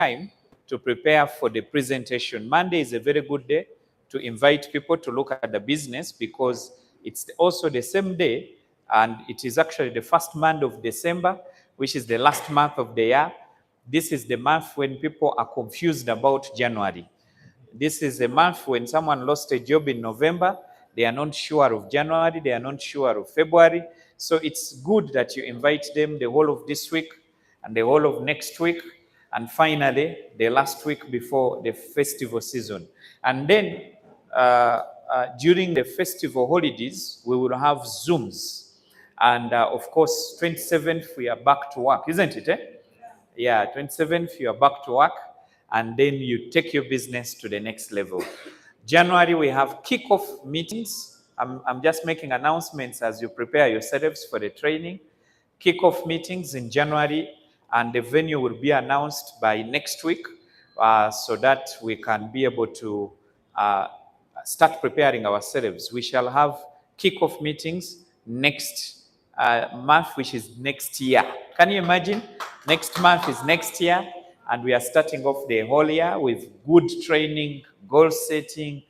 time to prepare for the presentation. Monday is a very good day to invite people to look at the business because it's also the same day and it is actually the first month of December, which is the last month of the year. This is the month when people are confused about January. This is a month when someone lost a job in November, they are not sure of January, they are not sure of February. So it's good that you invite them the whole of this week and the whole of next week, and finally the last week before the festival season. And then during the festival holidays, we will have Zooms. And of course, 27th, we are back to work, isn't it? Yeah, 27th, you are back to work, and then you take your business to the next level. January, we have kickoff meetings. I'm just making announcements as you prepare yourselves for the training. Kickoff meetings in January, and the venue will be announced by next week so that we can be able to start preparing ourselves. We shall have kickoff meetings next month, which is next year. Can you imagine? Next month is next year, and we are starting off the whole year with good training, goal setting,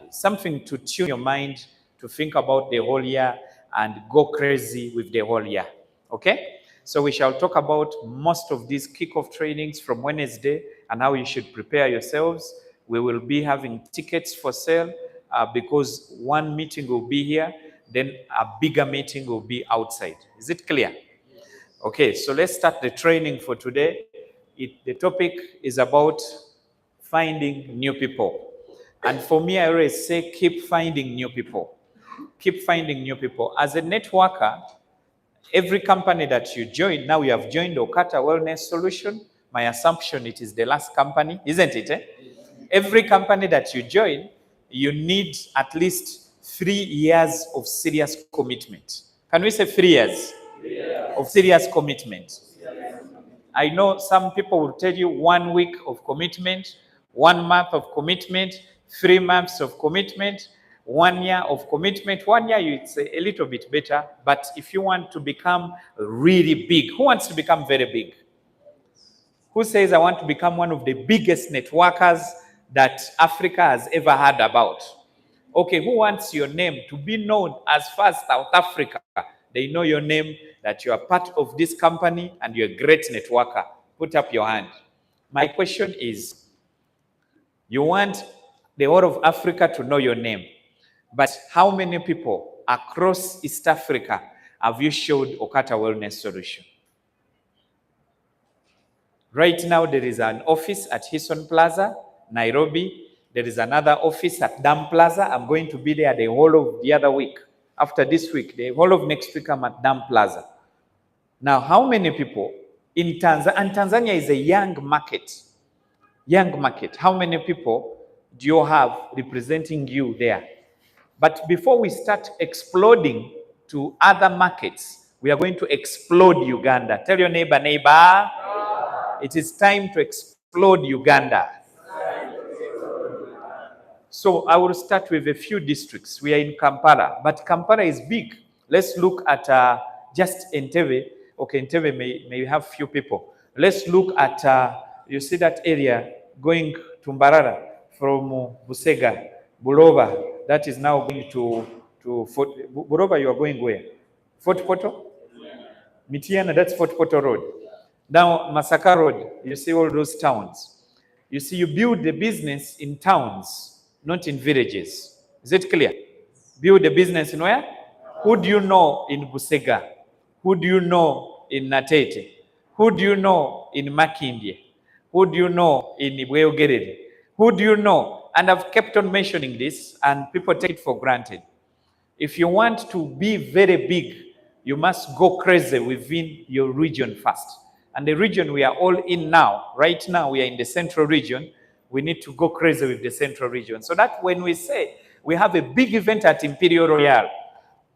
something to tune your mind to think about the whole year and go crazy with the whole year. Okay? So we shall talk about most of these kickoff trainings from Wednesday and how you should prepare yourselves. We will be having tickets for sale because one meeting will be here, then a bigger meeting will be outside. Is it clear? Okay, so let's start the training for today. The topic is about finding new people. And for me, I always say, keep finding new people. Keep finding new people. As a networker, every company that you join, now you have joined OQATA Wellness Solution. My assumption, it is the last company, isn't it? Every company that you join, you need at least 3 years of serious commitment. Can we say 3 years? Of serious commitment. I know some people will tell you 1 week of commitment, 1 month of commitment, 3 months of commitment, 1 year of commitment. 1 year, it's a little bit better. But if you want to become really big, who wants to become very big? Who says, I want to become one of the biggest networkers that Africa has ever heard about? Okay, who wants your name to be known as far as South Africa? They know your name, that you are part of this company and you're a great networker. Put up your hand. My question is, you want the whole of Africa to know your name, but how many people across East Africa have you showed OQATA Wellness Solution? Right now, there is an office at Hison Plaza, Nairobi. There is another office at Dam Plaza. I'm going to be there the whole of the other week. After this week, the whole of next week, I'm at Dam Plaza. Now, how many people in Tanzania? And Tanzania is a young market. Young market. How many people do you have representing you there? But before we start exploding to other markets, we are going to explode Uganda. Tell your neighbor, neighbor, it is time to explode Uganda. So I will start with a few districts. We are in Kampala, but Kampala is big. Let's look at just Entebbe. Okay, Entebbe may have few people. Let's look at, you see that area going to Mbarara from Busega, Buloba. That is now going to Fort, Buloba, you are going where? Fort Poto? Mitiana, that's Fort Poto Road. Now, Masaka Road, you see all those towns. You see, you build the business in towns, not in villages. Is it clear? Build the business in where? Who do you know in Busega? Who do you know in Natete? Who do you know in Makindye? Who do you know in Ibweogerere? Who do you know? And I've kept on mentioning this, and people take it for granted. If you want to be very big, you must go crazy within your region first. And the region we are all in now, right now we are in the central region, we need to go crazy with the central region. So that when we say we have a big event at Imperial Royal,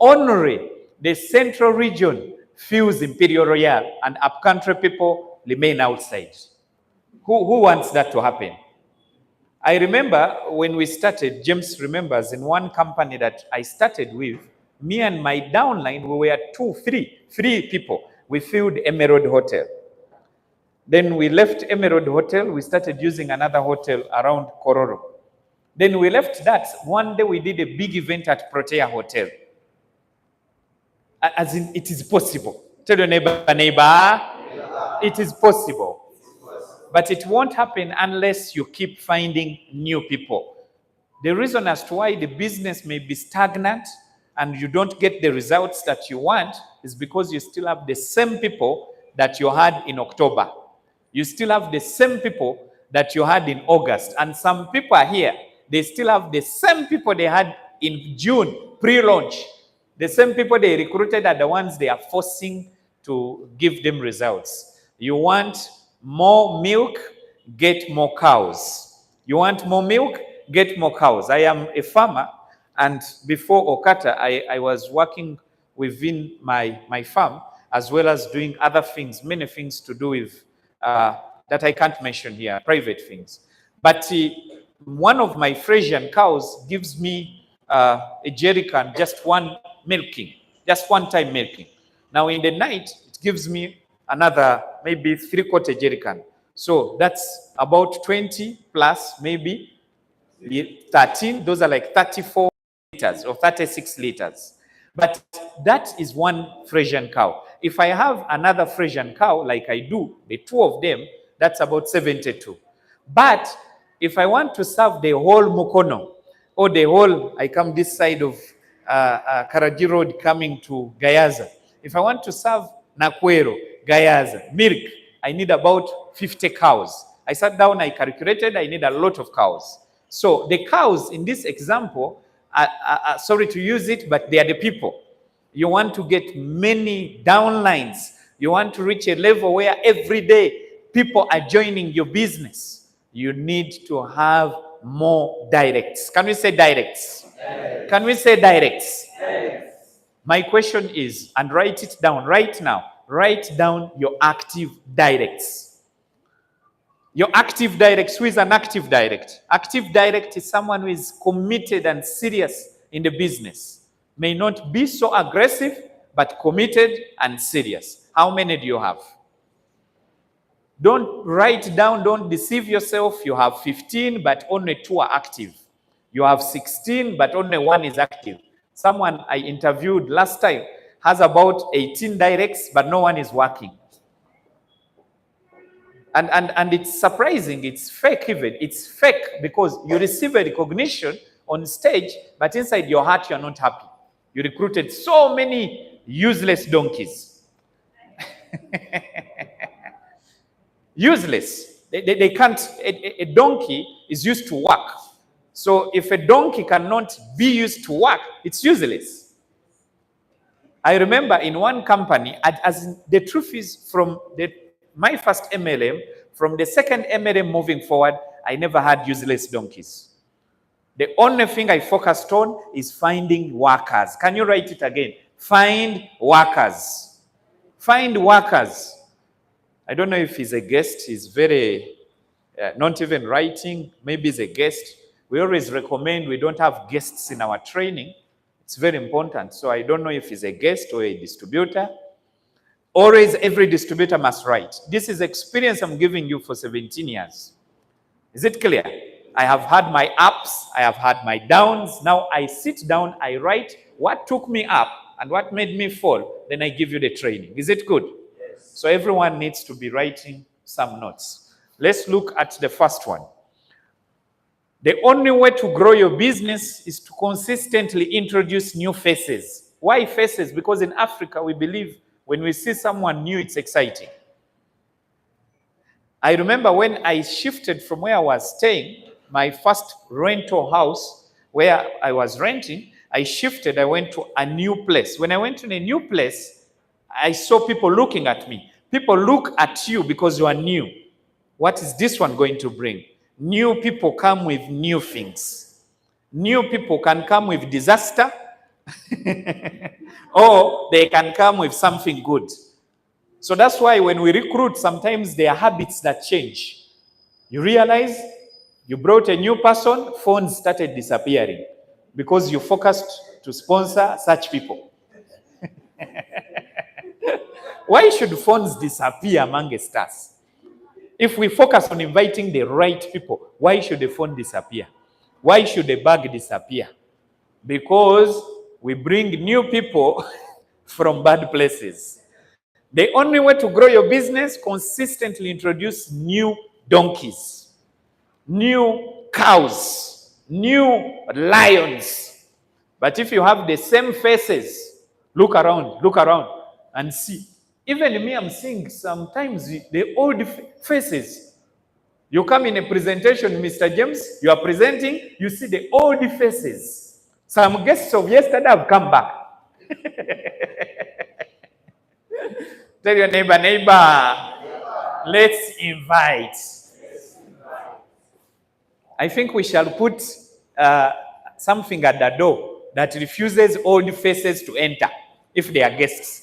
only the central region feels Imperial Royal and upcountry people remain outside. Who wants that to happen? I remember when we started, James remembers, in one company that I started with, me and my downline, we were three people. We filled Emerald Hotel. Then we left Emerald Hotel. We started using another hotel around Kororo. Then we left that. One day we did a big event at Protea Hotel. As in, it is possible. Tell your neighbor, it is possible. But it won't happen unless you keep finding new people. The reason as to why the business may be stagnant and you don't get the results that you want is because you still have the same people that you had in October. You still have the same people that you had in August. And some people are here, they still have the same people they had in June, pre-launch. The same people they recruited are the ones they are forcing to give them results. You want more milk, get more cows. You want more milk, get more cows. I am a farmer, and before OQATA, I was working within my farm, as well as doing other things, many things to do with that I can't mention here, private things. But one of my Frisian cows gives me a jerrycan, just one milking, just one time milking. Now in the night, it gives me another maybe 3/4 jerrycan. So that's about 20 plus maybe 13. Those are like 34 liters or 36 liters. But that is one Frisian cow. If I have another Frisian cow, like I do, the two of them, that's about 72. But if I want to serve the whole Mukono, or the whole, I come this side of Karaji Road coming to Gayaza. If I want to serve Nakwero, Gayaza, milk, I need about 50 cows. I sat down, I calculated, I need a lot of cows. So the cows in this example, sorry to use it, but they are the people. You want to get many downlines. You want to reach a level where every day people are joining your business. You need to have more directs. Can we say directs? Yes. Can we say directs? Yes. My question is, and write it down right now, write down your active directs. Your active directs. Who is an active direct? Active direct is someone who is committed and serious in the business. May not be so aggressive, but committed and serious. How many do you have? Don't write down, don't deceive yourself. You have 15, but only 2 are active. You have 16, but only 1 is active. Someone I interviewed last time has about 18 directs, but no one is working. And it's surprising, it's fake even. It's fake because you receive a recognition on stage, but inside your heart you're not happy. You recruited so many useless donkeys. Useless. They can't, a donkey is used to work. So if a donkey cannot be used to work, it's useless. I remember in one company, as the truth is, from my first MLM, from the second MLM moving forward, I never had useless donkeys. The only thing I focused on is finding workers. Can you write it again? Find workers. Find workers. I don't know if he's a guest. He's very, not even writing. Maybe he's a guest. We always recommend we don't have guests in our training. It's very important. So I don't know if he's a guest or a distributor. Always, every distributor must write. This is experience I'm giving you for 17 years. Is it clear? I have had my ups. I have had my downs. Now I sit down. I write what took me up and what made me fall. Then I give you the training. Is it good? So everyone needs to be writing some notes. Let's look at the first one. The only way to grow your business is to consistently introduce new faces. Why faces? Because in Africa, we believe when we see someone new, it's exciting. I remember when I shifted from where I was staying, my first rental house where I was renting, I shifted, I went to a new place. When I went to a new place, I saw people looking at me. People look at you because you are new. What is this one going to bring? New people come with new things. New people can come with disaster, or they can come with something good. So that's why when we recruit, sometimes there are habits that change. You realize you brought a new person, phones started disappearing because you focused to sponsor such people. Why should phones disappear among stars? If we focus on inviting the right people, why should the phone disappear? Why should the bag disappear? Because we bring new people from bad places. The only way to grow your business, consistently introduce new donkeys, new cows, new lions. But if you have the same faces, look around and see. Even me, I'm seeing sometimes the old faces. You come in a presentation, Mr. James, you are presenting, you see the old faces. Some guests of yesterday have come back. Tell your neighbor, let's invite. I think we shall put something at the door that refuses old faces to enter if they are guests.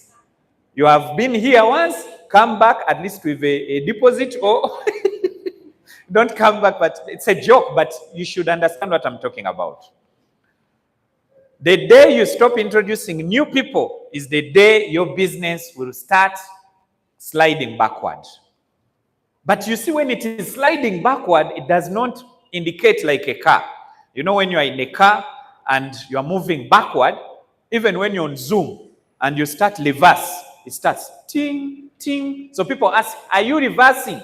You have been here once, come back at least with a deposit, or don't come back, but it's a joke, but you should understand what I'm talking about. The day you stop introducing new people is the day your business will start sliding backward. But you see, when it is sliding backward, it does not indicate like a car. You know, when you are in a car and you are moving backward, even when you're on Zoom and you start reverse, it starts ting, ting. So people ask, are you reversing?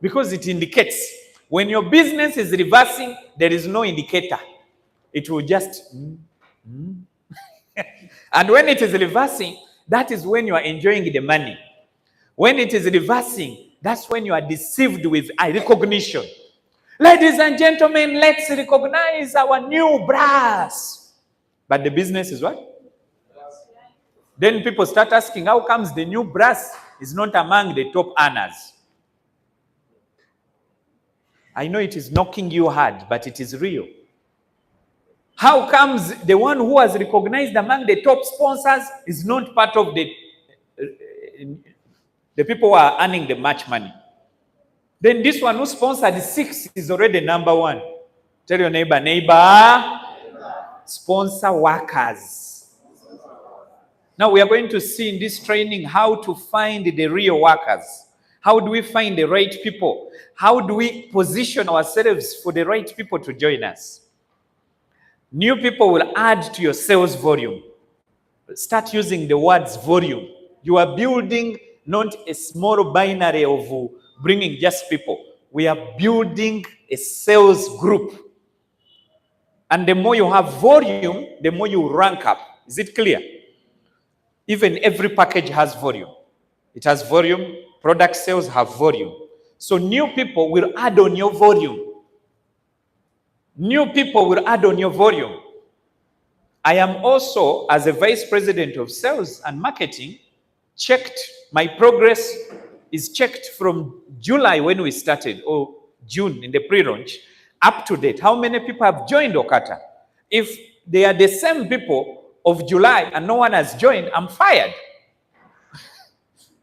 Because it indicates. When your business is reversing, there is no indicator. It will just... And when it is reversing, that is when you are enjoying the money. When it is reversing, that's when you are deceived with recognition. Ladies and gentlemen, let's recognize our new brass. But the business is what? Then people start asking, how comes the new brass is not among the top earners? I know it is knocking you hard, but it is real. How comes the one who was recognized among the top sponsors is not part of the people who are earning the much money? Then this one who sponsored 6 is already number 1. Tell your neighbor, sponsor workers. Now we are going to see in this training how to find the real workers. How do we find the right people? How do we position ourselves for the right people to join us? New people will add to your sales volume. Start using the words volume. You are building not a small binary of bringing just people. We are building a sales group. And the more you have volume, the more you rank up. Is it clear? Even every package has volume. It has volume. Product sales have volume. So new people will add on your volume. New people will add on your volume. I am also, as a vice president of sales and marketing, checked. My progress is checked from July when we started, or June in the pre-launch, up to date. How many people have joined OQATA? If they are the same people of July and no one has joined, I'm fired.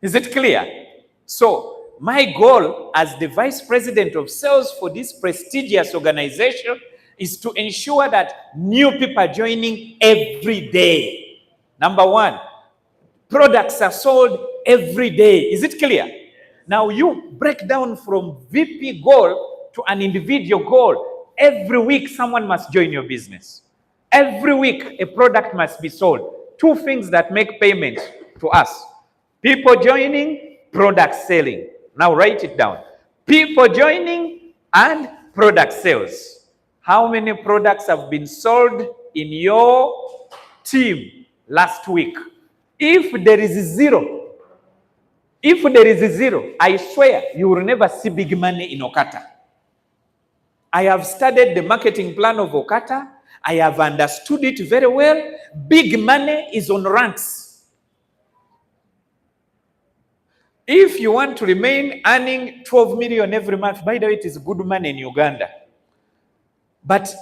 Is it clear? So my goal as the vice president of sales for this prestigious organization is to ensure that new people are joining every day. Number 1, products are sold every day. Is it clear? Now you break down from VP goal to an individual goal. Every week someone must join your business. Every week a product must be sold. 2 things that make payment to us. People joining, product selling. Now write it down. People joining and product sales. How many products have been sold in your team last week? If there is 0, I swear you will never see big money in OQATA. I have studied the marketing plan of OQATA. I have understood it very well. Big money is on ranks. If you want to remain earning 12 million every month, by the way, it is good money in Uganda. But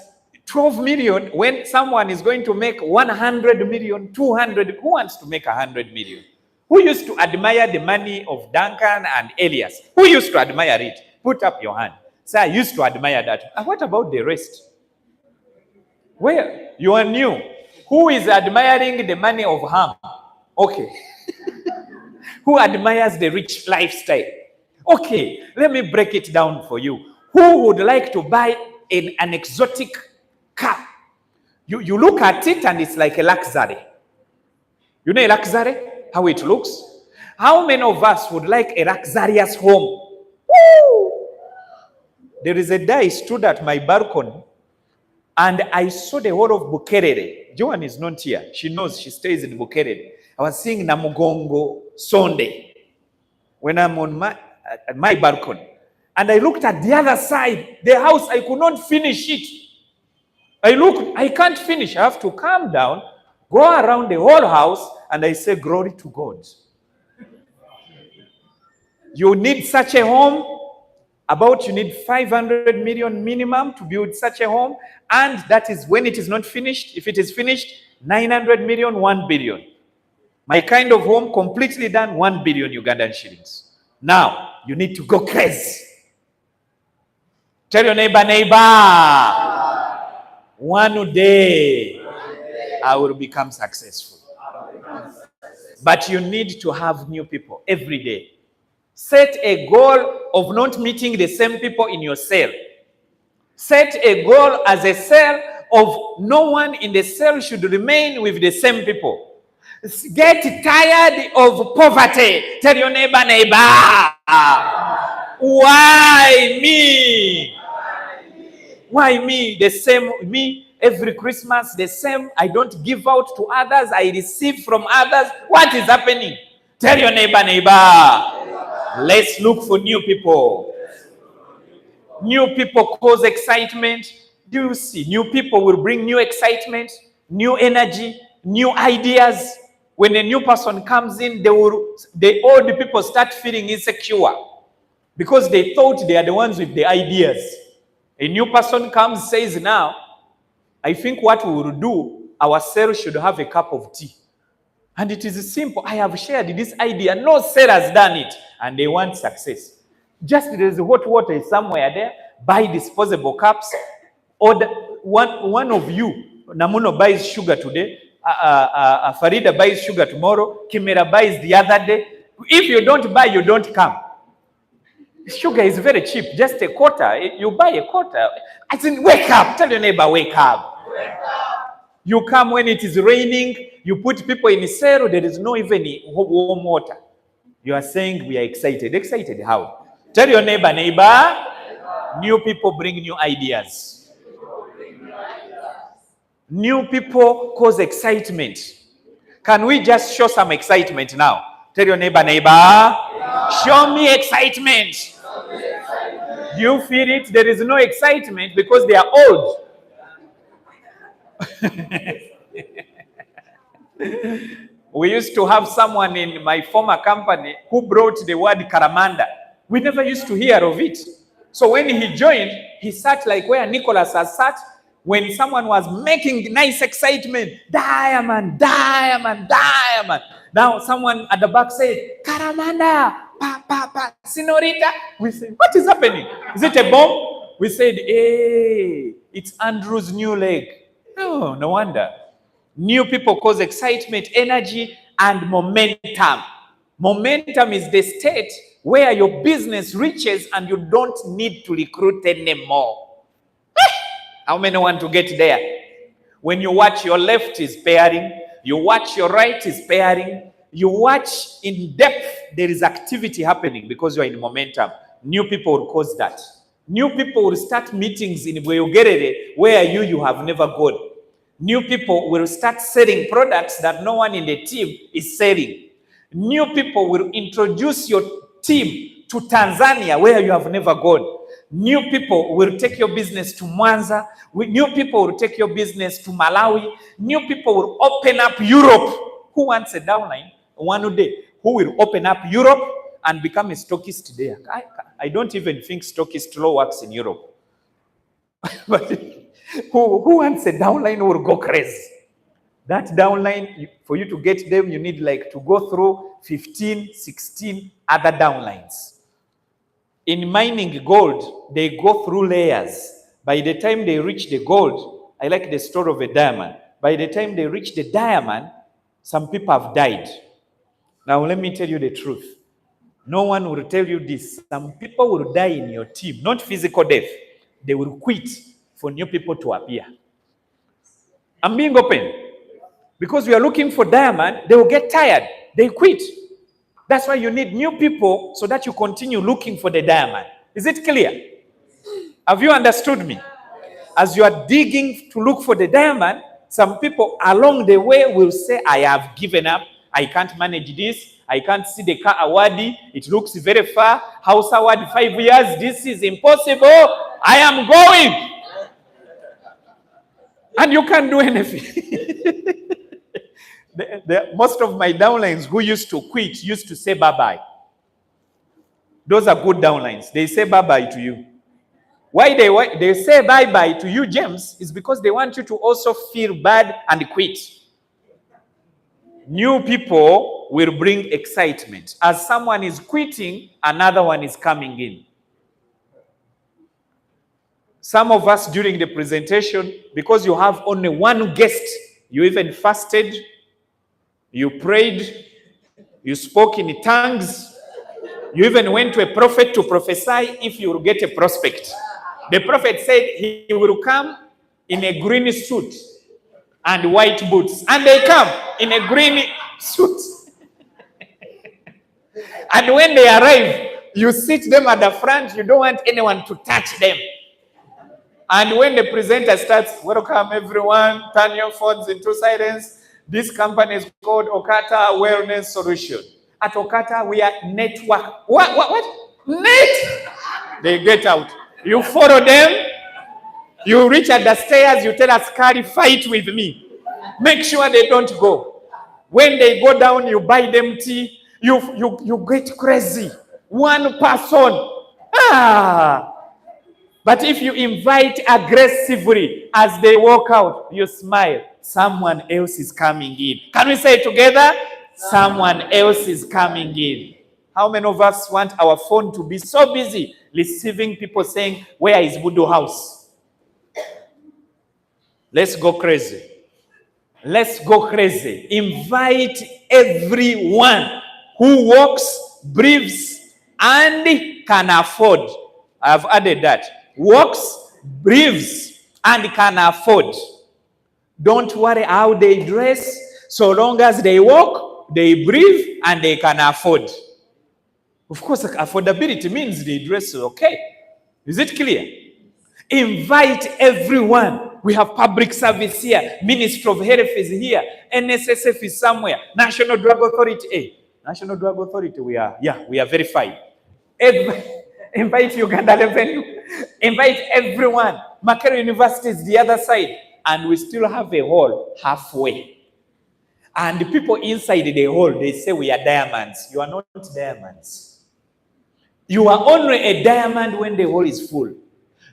12 million, when someone is going to make 100 million, 200, who wants to make 100 million? Who used to admire the money of Duncan and Elias? Who used to admire it? Put up your hand. Say, I used to admire that. And what about the rest? Where? You are new. Who is admiring the money of Ham? Okay. Who admires the rich lifestyle? Okay, let me break it down for you. Who would like to buy an exotic car? You look at it and it's like a luxury. You know a luxury? How it looks? How many of us would like a luxurious home? Woo! There is a day I stood at my balcony and I saw the whole of Bukerere. Joan is not here. She knows she stays in Bukerere. I was seeing Namugongo Sunday when I'm on my balcony. And I looked at the other side, the house, I could not finish it. I can't finish. I have to calm down, go around the whole house, and I say, glory to God. You need such a home. You need 500 million minimum to build such a home. And that is when it is not finished. If it is finished, 900 million, 1 billion. My kind of home, completely done, 1 billion Ugandan shillings. Now, you need to go crazy. Tell your neighbor, one day I will become successful. But you need to have new people every day. Set a goal of not meeting the same people in your cell. Set a goal as a cell of no one in the cell should remain with the same people. Get tired of poverty. Tell your neighbor, why me? Why me? The same me every Christmas, the same. I don't give out to others. I receive from others. What is happening? Tell your neighbor, let's look for new people. New people cause excitement. Do you see? New people will bring new excitement, new energy, new ideas. When a new person comes in, the old people start feeling insecure because they thought they are the ones with the ideas. A new person comes, says, now, I think what we will do, our cell should have a cup of tea. And it is simple. I have shared this idea. No cell has done it. And they want success. Just there is hot water somewhere there. Buy disposable cups. Or one of you, Namuno buys sugar today. Farida buys sugar tomorrow. Kimera buys the other day. If you don't buy, you don't come. Sugar is very cheap. Just a quarter. You buy a quarter. I think, wake up. Tell your neighbor, wake up. Wake up. You come when it is raining. You put people in a cell. There is no even warm water. You are saying we are excited. Excited how? Tell your neighbor, new people bring new ideas. New people cause excitement. Can we just show some excitement now? Tell your neighbor, show me excitement. Do you feel it? There is no excitement because they are old. We used to have someone in my former company who brought the word Karamanda. We never used to hear of it. So when he joined, he sat like where Nicholas has sat when someone was making nice excitement. Diamond, diamond, diamond. Now someone at the back said, Karamanda, senorita. We said, what is happening? Is it a bomb? We said, hey, it's Andrew's new leg. Oh, no wonder. New people cause excitement, energy, and momentum. Momentum is the state where your business reaches and you don't need to recruit anymore. How many want to get there? When you watch your left is pairing, you watch your right is pairing, you watch in depth, there is activity happening because you are in momentum. New people will cause that. New people will start meetings in Bweyogerere where you have never gone. New people will start selling products that no one in the team is selling. New people will introduce your team to Tanzania where you have never gone. New people will take your business to Mwanza. New people will take your business to Malawi. New people will open up Europe. Who wants a downline? One day. Who will open up Europe and become a stockist there? I don't even think stockist law works in Europe. But who wants a downline will go crazy. That downline, for you to get them, you need like to go through 15, 16 other downlines. In mining gold, they go through layers. By the time they reach the gold, I like the story of a diamond. By the time they reach the diamond, some people have died. Now let me tell you the truth. No one will tell you this. Some people will die in your team, not physical death. They will quit for new people to appear. I'm being open. Because we are looking for diamond, they will get tired. They quit. That's why you need new people so that you continue looking for the diamond. Is it clear? Have you understood me? As you are digging to look for the diamond, some people along the way will say, I have given up. I can't manage this. I can't see the car award. It looks very far. House award 5 years. This is impossible. I am going. And you can't do anything. Most of my downlines who used to quit used to say bye-bye. Those are good downlines. They say bye-bye to you. Why they say bye-bye to you, James, is because they want you to also feel bad and quit. New people will bring excitement. As someone is quitting, another one is coming in. Some of us during the presentation, because you have only one guest, you even fasted, you prayed, you spoke in tongues, you even went to a prophet to prophesy if you will get a prospect. The prophet said he will come in a green suit and white boots. And they come in a green suit. And when they arrive, you sit them at the front. You don't want anyone to touch them. And when the presenter starts, welcome everyone, turn your phones into silence. This company is called OQATA Wellness Solutions. At OQATA, we are network. What? Net? They get out. You follow them. You reach at the stairs. You tell Askari, fight with me. Make sure they don't go. When they go down, you buy them tea. You get crazy. One person. But if you invite aggressively as they walk out, you smile. Someone else is coming in. Can we say it together? Someone else is coming in. How many of us want our phone to be so busy receiving people saying, where is Budo house? Let's go crazy. Let's go crazy. Invite everyone who walks, breathes, and can afford. I've added that. Walks, breathes, and can afford. Don't worry how they dress, so long as they walk, they breathe, and they can afford. Of course, affordability means they dress okay. Is it clear? Invite everyone. We have public service here. Ministry of Health is here. NSSF is somewhere. National Drug Authority. National Drug Authority, we are verified. Invite Uganda Revenue. Invite everyone. Makere University is the other side. And we still have a hall halfway. And the people inside the hall, they say we are diamonds. You are not diamonds. You are only a diamond when the hall is full.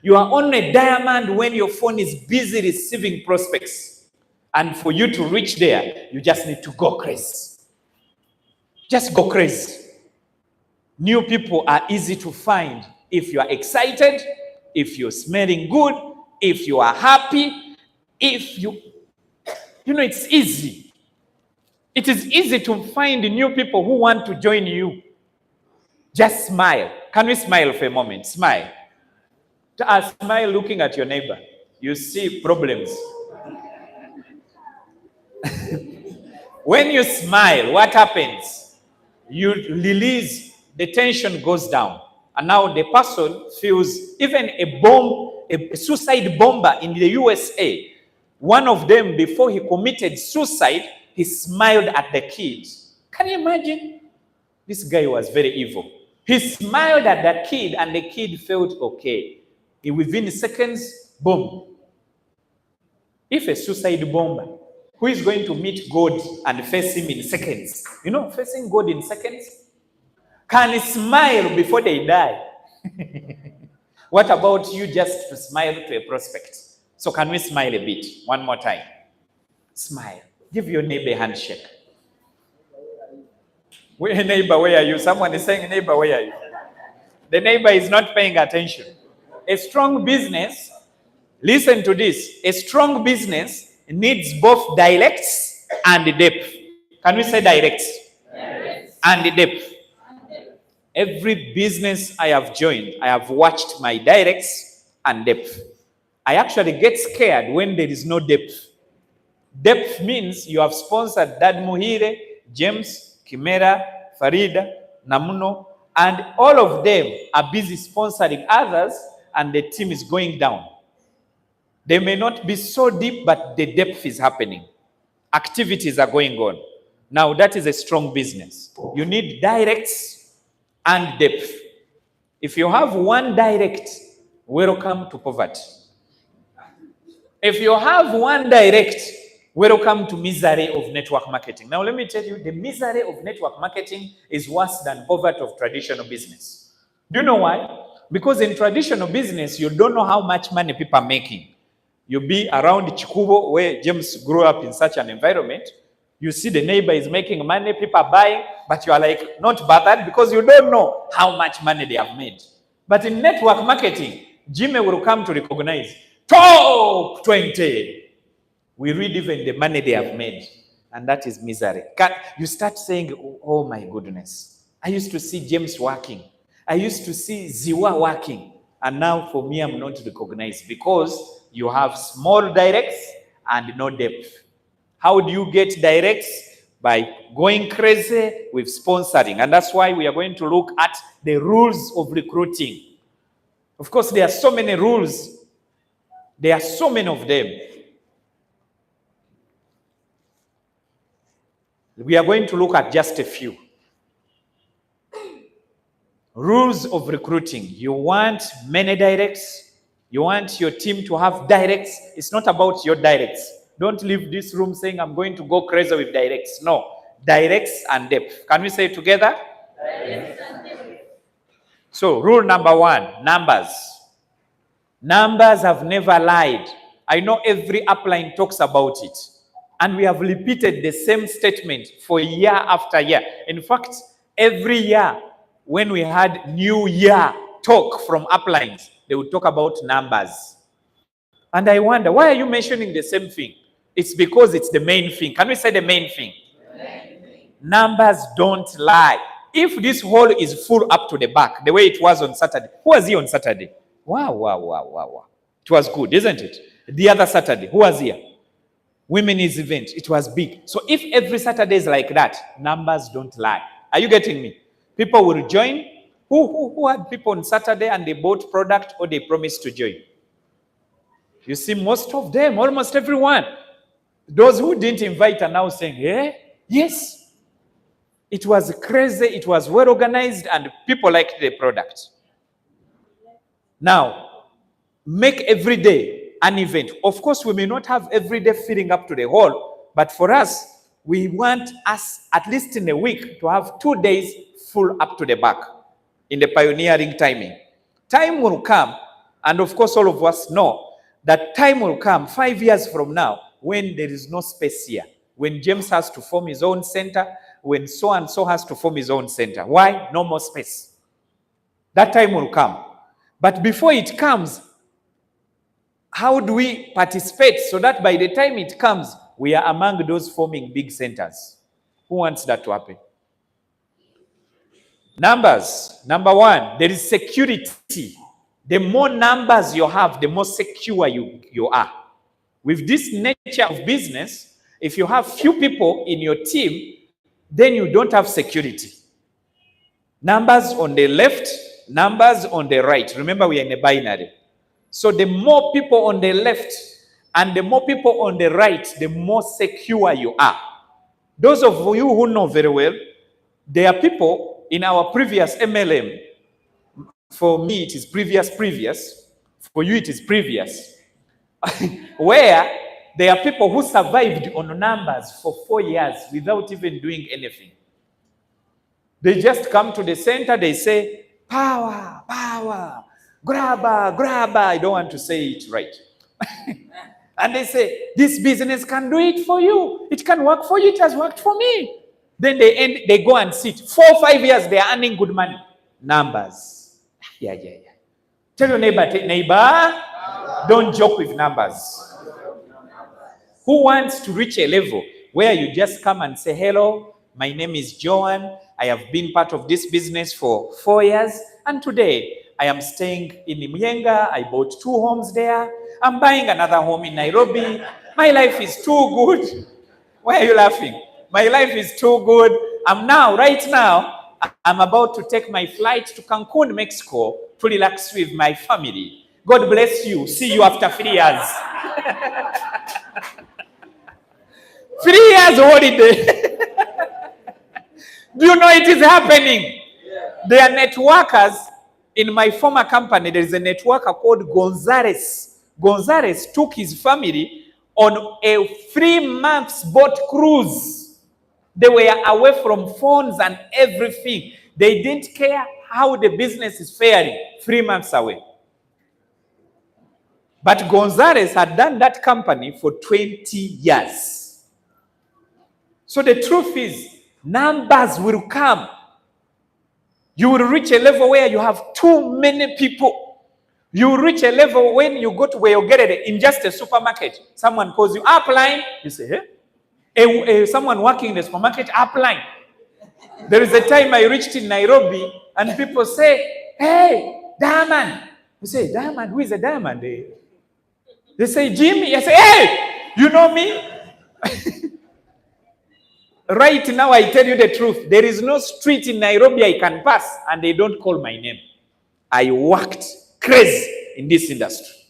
You are only a diamond when your phone is busy receiving prospects. And for you to reach there, you just need to go crazy. Just go crazy. New people are easy to find if you are excited, if you're smelling good, if you are happy, if it's easy. It is easy to find new people who want to join you. Just smile. Can we smile for a moment? Smile. Smile looking at your neighbor. You see problems. When you smile, what happens? You release, the tension goes down. And now the person feels, even a suicide bomber in the USA, one of them, before he committed suicide, he smiled at the kid. Can you imagine? This guy was very evil. He smiled at the kid and the kid felt okay. Within seconds, boom. If a suicide bomber, who is going to meet God and face him in seconds? Facing God in seconds? Can smile before they die? What about you just to smile to a prospect? So can we smile a bit? One more time. Smile. Give your neighbor a handshake. Neighbor, where are you? Someone is saying, neighbor, where are you? The neighbor is not paying attention. A strong business, listen to this, a strong business needs both dialects and depth. Can we say dialects? Yes. And depth. Every business I have joined, I have watched my directs and depth. I actually get scared when there is no depth. Depth means you have sponsored Dad Muhire, James, Kimera, Farida, Namuno, and all of them are busy sponsoring others, and the team is going down. They may not be so deep, but the depth is happening. Activities are going on. Now, that is a strong business. You need directs and depth. If you have one direct, welcome to poverty. If you have one direct, welcome to misery of network marketing. Now, let me tell you, the misery of network marketing is worse than poverty of traditional business. Do you know why? Because in traditional business, you don't know how much money people are making. You be around Chikubo, where James grew up in such an environment. You see the neighbor is making money, people are buying, but you are like, not bothered because you don't know how much money they have made. But in network marketing, Jimmy will come to recognize, top 20. We read even the money they have made, and that is misery. You start saying, oh my goodness, I used to see James working. I used to see Ziwa working. And now for me, I'm not recognized because you have small directs and no depth. How do you get directs? By going crazy with sponsoring. And that's why we are going to look at the rules of recruiting. Of course, there are so many rules. There are so many of them. We are going to look at just a few. Rules of recruiting. You want many directs. You want your team to have directs. It's not about your directs. Don't leave this room saying, I'm going to go crazy with directs. No. Directs and depth. Can we say it together? Directs and depth. So, rule number 1, numbers. Numbers have never lied. I know every upline talks about it. And we have repeated the same statement for year after year. In fact, every year, when we had New Year talk from uplines, they would talk about numbers. And I wonder, why are you mentioning the same thing? It's because it's the main thing. Can we say the main thing? Numbers don't lie. If this hall is full up to the back, the way it was on Saturday, who was here on Saturday? Wow. It was good, isn't it? The other Saturday, who was here? Women's event, it was big. So if every Saturday is like that, numbers don't lie. Are you getting me? People will join. Who had people on Saturday and they bought product or they promised to join? You see, most of them, almost everyone. Those who didn't invite are now saying, yes. It was crazy, it was well organized, and people liked the product. Now, make every day an event. Of course, we may not have every day filling up to the hall, but for us, we want us, at least in a week, to have 2 days full up to the back in the pioneering timing. Time will come, and of course, all of us know that time will come 5 years from now when there is no space here, when James has to form his own center, when so-and-so has to form his own center. Why? No more space. That time will come. But before it comes, how do we participate so that by the time it comes, we are among those forming big centers? Who wants that to happen? Numbers. Number 1, there is security. The more numbers you have, the more secure you are. With this nature of business, if you have few people in your team, then you don't have security. Numbers on the left, numbers on the right. Remember, we are in a binary. So the more people on the left and the more people on the right, the more secure you are. Those of you who know very well, there are people in our previous MLM. For me, it is previous. For you, it is previous. Where there are people who survived on numbers for 4 years without even doing anything. They just come to the center, they say, power, grabber. I don't want to say it right. And they say, this business can do it for you. It can work for you. It has worked for me. Then they go and sit. 4 or 5 years, they are earning good money. Numbers. Yeah. Tell your neighbor, don't joke with numbers. Who wants to reach a level where you just come and say, hello, my name is Joan. I have been part of this business for 4 years, and today I am staying in Myenga. I bought 2 homes there. I'm buying another home in Nairobi. My life is too good. Why are you laughing? My life is too good. Right now, I'm about to take my flight to Cancun, Mexico to relax with my family. God bless you. See you after 3 years. 3 years holiday. Do you know it is happening? There are networkers in my former company. There is a networker called Gonzalez. Gonzalez took his family on a 3-month boat cruise. They were away from phones and everything. They didn't care how the business is faring. 3 months away. But Gonzalez had done that company for 20 years. So the truth is, numbers will come. You will reach a level where you have too many people. You will reach a level when you go to where you get it in just a supermarket. Someone calls you upline. You say, hey? Someone working in the supermarket, upline. There is a time I reached in Nairobi and people say, hey, Diamond. You say, Diamond? Who is a Diamond? They say, Jimmy. I say, hey, you know me? Right now, I tell you the truth. There is no street in Nairobi I can pass and they don't call my name. I worked crazy in this industry.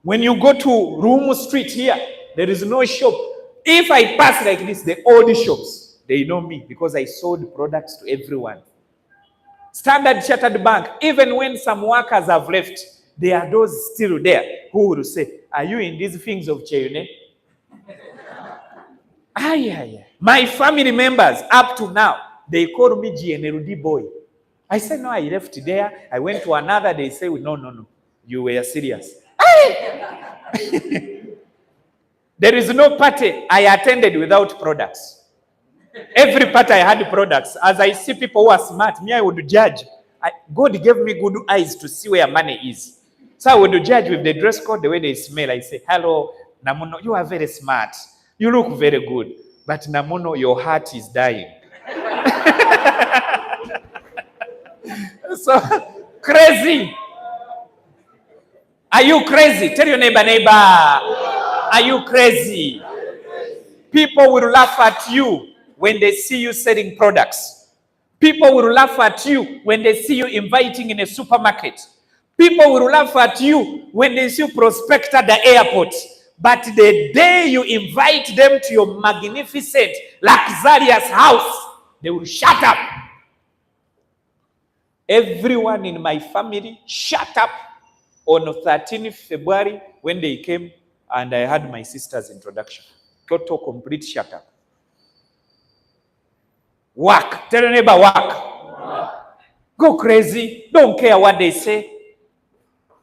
When you go to Rumu Street here, there is no shop. If I pass like this, the old shops, they know me because I sold products to everyone. Standard Chartered Bank, even when some workers have left, there are those still there who will say, are you in these things of Cheyenne? Yeah. My family members, up to now, they call me GNLD boy. I said, no, I left there. I went to another. They say, no. You were serious. There is no party I attended without products. Every party I had products. As I see people who are smart, me, I would judge. God gave me good eyes to see where money is. So I would judge with the dress code, the way they smell. I say, hello, Namuno, you are very smart. You look very good. But Namuno, your heart is dying. So, crazy. Are you crazy? Tell your neighbor, are you crazy? People will laugh at you when they see you selling products. People will laugh at you when they see you inviting in a supermarket. People will laugh at you when they see you prospect at the airport. But the day you invite them to your magnificent, luxurious house, they will shut up. Everyone in my family shut up on 13th February when they came and I had my sister's introduction. Total complete shut up. Work. Tell your neighbor, work. Go crazy. Don't care what they say.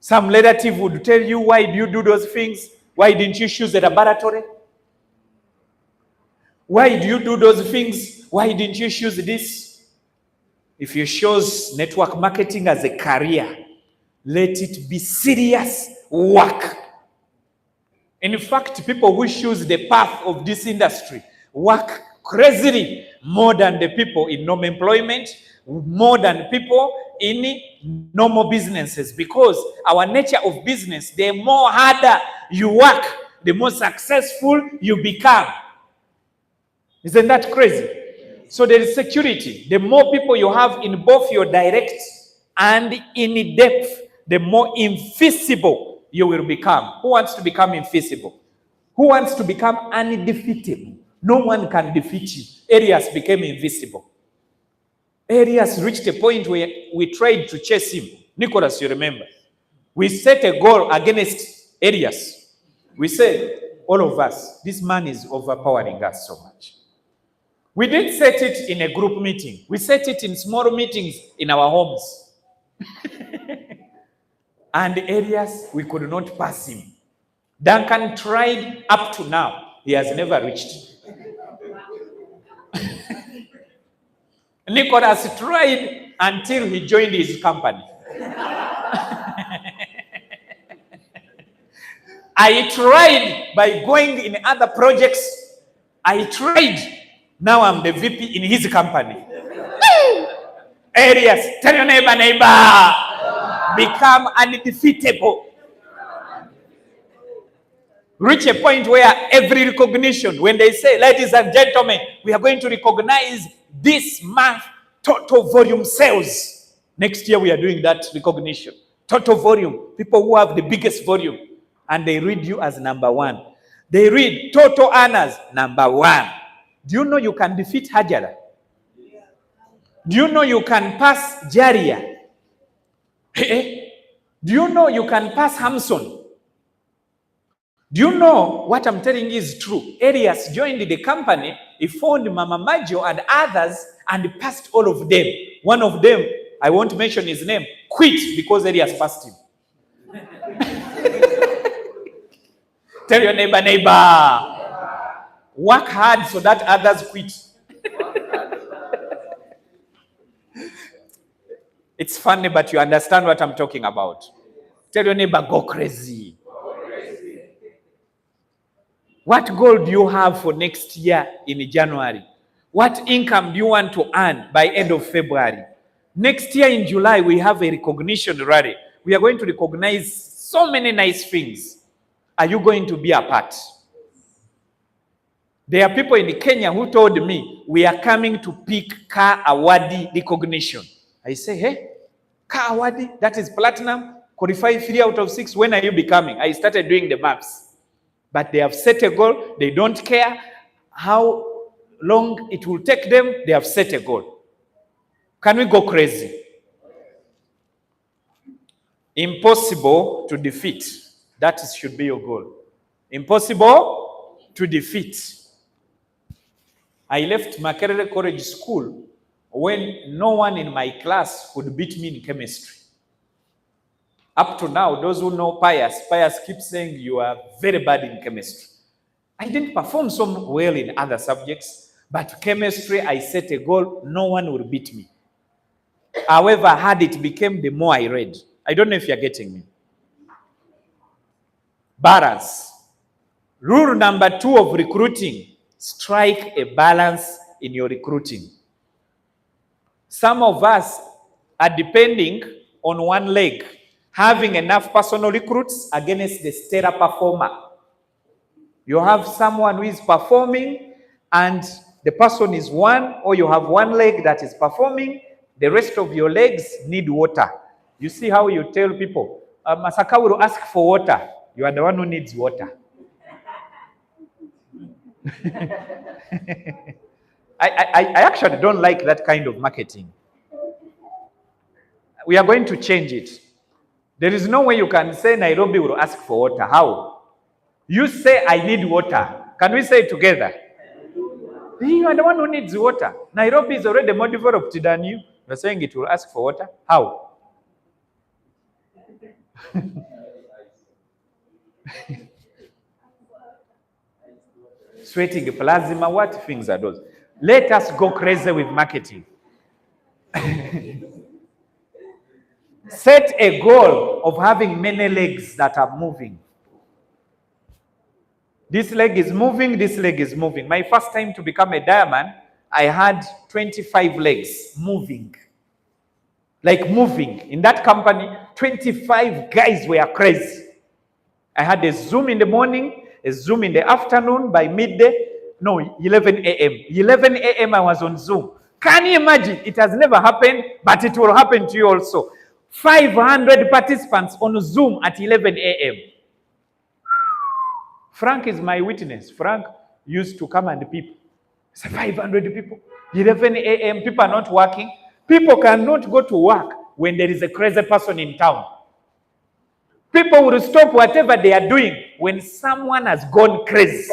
Some relative would tell you, why do you do those things? Why didn't you choose a laboratory? Why do you do those things? Why didn't you choose this? If you choose network marketing as a career, let it be serious work. In fact, people who choose the path of this industry work crazily more than the people in normal employment, more than people in normal businesses, because our nature of business, the more harder you work, the more successful you become. Isn't that crazy? So there is security. The more people you have in both your direct and in depth, the more invisible you will become. Who wants to become invisible? Who wants to become undefeatable? No one can defeat you. Arias became invisible. Arias reached a point where we tried to chase him. Nicholas, you remember. We set a goal against Arias. We said, all of us, this man is overpowering us so much. We didn't set it in a group meeting. We set it in small meetings in our homes. And Arias, we could not pass him. Duncan tried up to now. He has never reached. Nicholas tried until he joined his company. I tried by going in other projects. I tried. Now I'm the VP in his company. Areas. Tell your neighbor. Become undefeatable. Reach a point where every recognition, when they say, ladies and gentlemen, we are going to recognize this month total volume sales. Next year we are doing that recognition. Total volume. People who have the biggest volume. And they read you as number one. They read total earners, number one. Do you know you can defeat Hajara? Do you know you can pass Jaria? Do you know you can pass Hamson? Do you know what I'm telling you is true? Elias joined the company, he found Mama Majo and others and passed all of them. One of them, I won't mention his name, quit because Elias passed him. Tell your neighbor, work hard so that others quit. It's funny, but you understand what I'm talking about. Tell your neighbor, go crazy. What goal do you have for next year in January? What income do you want to earn by end of February? Next year in July, we have a recognition rally. We are going to recognize so many nice things. Are you going to be a part? There are people in Kenya who told me, we are coming to pick Car Awadi recognition. I say, hey, Car Awadi, that is platinum, qualify 3 out of 6. When are you becoming? I started doing the maps. But they have set a goal. They don't care how long it will take them. They have set a goal. Can we go crazy? Impossible to defeat. That should be your goal. Impossible to defeat. I left Makerere College School when no one in my class could beat me in chemistry. Up to now, those who know Pius keeps saying you are very bad in chemistry. I didn't perform so well in other subjects, but chemistry, I set a goal, no one will beat me. However hard it became, the more I read. I don't know if you're getting me. Balance. Rule number 2 of recruiting, strike a balance in your recruiting. Some of us are depending on one leg, having enough personal recruits against the stellar performer. You have someone who is performing and the person is one, or you have one leg that is performing, the rest of your legs need water. You see how you tell people, Masaka will ask for water. You are the one who needs water. I actually don't like that kind of marketing. We are going to change it. There is no way you can say Nairobi will ask for water. How? You say, I need water. Can we say it together? You are the one who needs water. Nairobi is already more developed than you. You're saying it will ask for water. How? Sweating plasma, what things are those? Let us go crazy with marketing. Set a goal of having many legs that are moving. This leg is moving, this leg is moving. My first time to become a diamond, I had 25 legs moving. Like moving. In that company, 25 guys were crazy. I had a Zoom in the morning, a Zoom in the afternoon, by midday, 11 a.m. 11 a.m. I was on Zoom. Can you imagine? It has never happened, but it will happen to you also. 500 participants on Zoom at 11 a.m. Frank is my witness. Frank used to come and peep. It's 500 people. 11 a.m. People are not working. People cannot go to work when there is a crazy person in town. People will stop whatever they are doing when someone has gone crazy.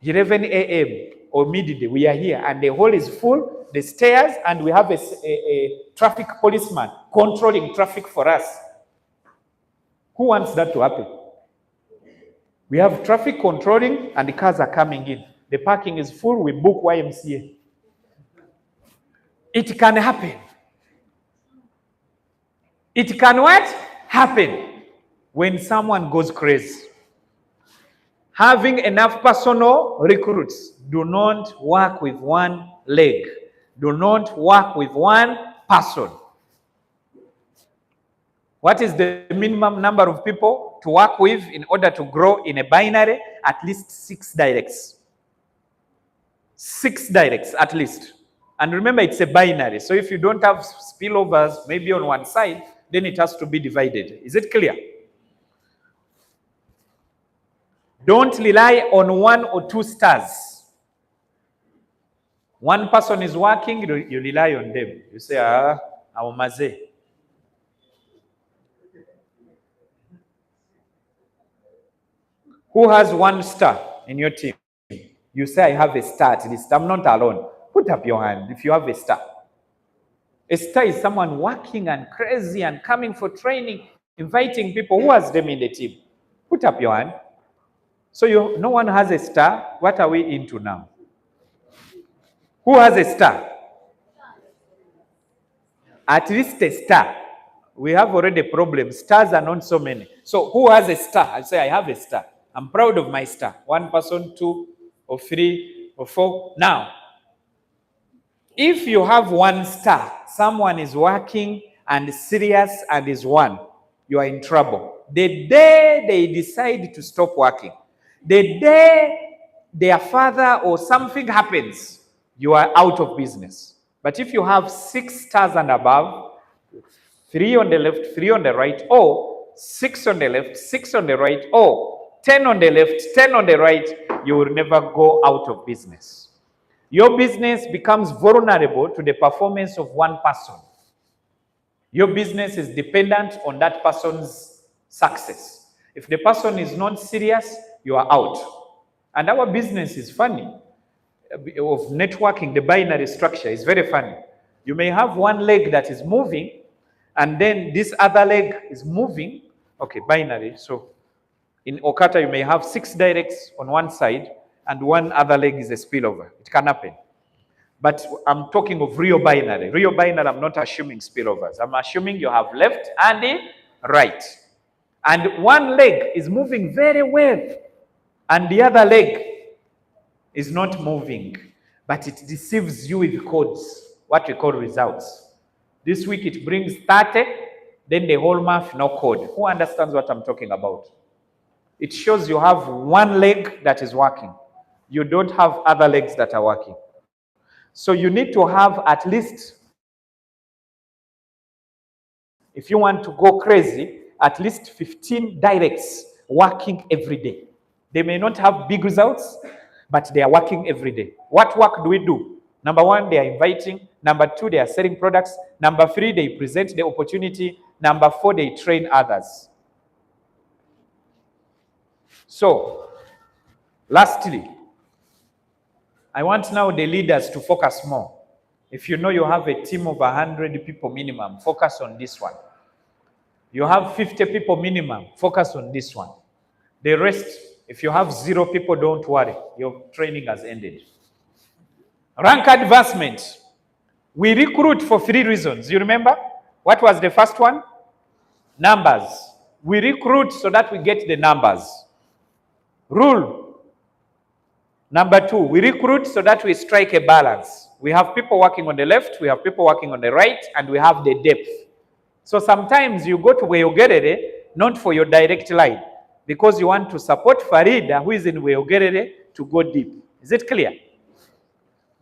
11 a.m. or midday, we are here and the hall is full, the stairs, and we have a traffic policeman controlling traffic for us. Who wants that to happen? We have traffic controlling and the cars are coming in. The parking is full, we book YMCA. It can happen. It can what? Happen when someone goes crazy. Having enough personal recruits. Do not work with one leg. Do not work with one person. What is the minimum number of people to work with in order to grow in a binary? At least 6 directs. 6 directs at least. And remember, it's a binary. So if you don't have spillovers maybe on one side, then it has to be divided. Is it clear? Don't rely on 1 or 2 stars. One person is working, you rely on them. You say, awamaze. Who has 1 star in your team? You say, I have a star at least. I'm not alone. Put up your hand if you have a star. A star is someone working and crazy and coming for training, inviting people. Who has them in the team? Put up your hand. So no one has a star. What are we into now? Who has a star? At least a star. We have already a problem. Stars are not so many. So who has a star? I say, I have a star. I'm proud of my star. 1 person, 2 or 3 or 4. Now, if you have 1 star, someone is working and serious and is 1, you are in trouble. The day they decide to stop working, the day their father or something happens, you are out of business. But if you have 6 stars and above, 3 on the left, 3 on the right, or 6 on the left, 6 on the right, or 10 on the left, 10 on the right, you will never go out of business. Your business becomes vulnerable to the performance of one person. Your business is dependent on that person's success. If the person is not serious, you are out. And our business is funny. Of networking, the binary structure is very funny. You may have 1 leg that is moving, and then this other leg is moving. Okay, binary. So in OQATA, you may have 6 directs on one side, and 1 other leg is a spillover. It can happen. But I'm talking of real binary. Real binary, I'm not assuming spillovers. I'm assuming you have left and right. And 1 leg is moving very well, and the other leg is not moving. But it deceives you with codes, what we call results. This week it brings 30, then the whole month no code. Who understands what I'm talking about? It shows you have 1 leg that is working. You don't have other legs that are working. So you need to have at least, if you want to go crazy, at least 15 directs working every day. They may not have big results, but they are working every day. What work do we do? Number 1, they are inviting. Number 2, they are selling products. Number 3, they present the opportunity. Number 4, they train others. So, lastly, I want now the leaders to focus more. If you know you have a team of 100 people minimum, focus on this one. You have 50 people minimum, focus on this one. The rest, if you have 0 people, don't worry. Your training has ended. Rank advancement. We recruit for 3 reasons. You remember? What was the first one? Numbers. We recruit so that we get the numbers. Rule. Number 2, we recruit so that we strike a balance. We have people working on the left, we have people working on the right, and we have the depth. So sometimes you go to Weyogerere, not for your direct line, because you want to support Farida, who is in Weyogerere, to go deep. Is it clear?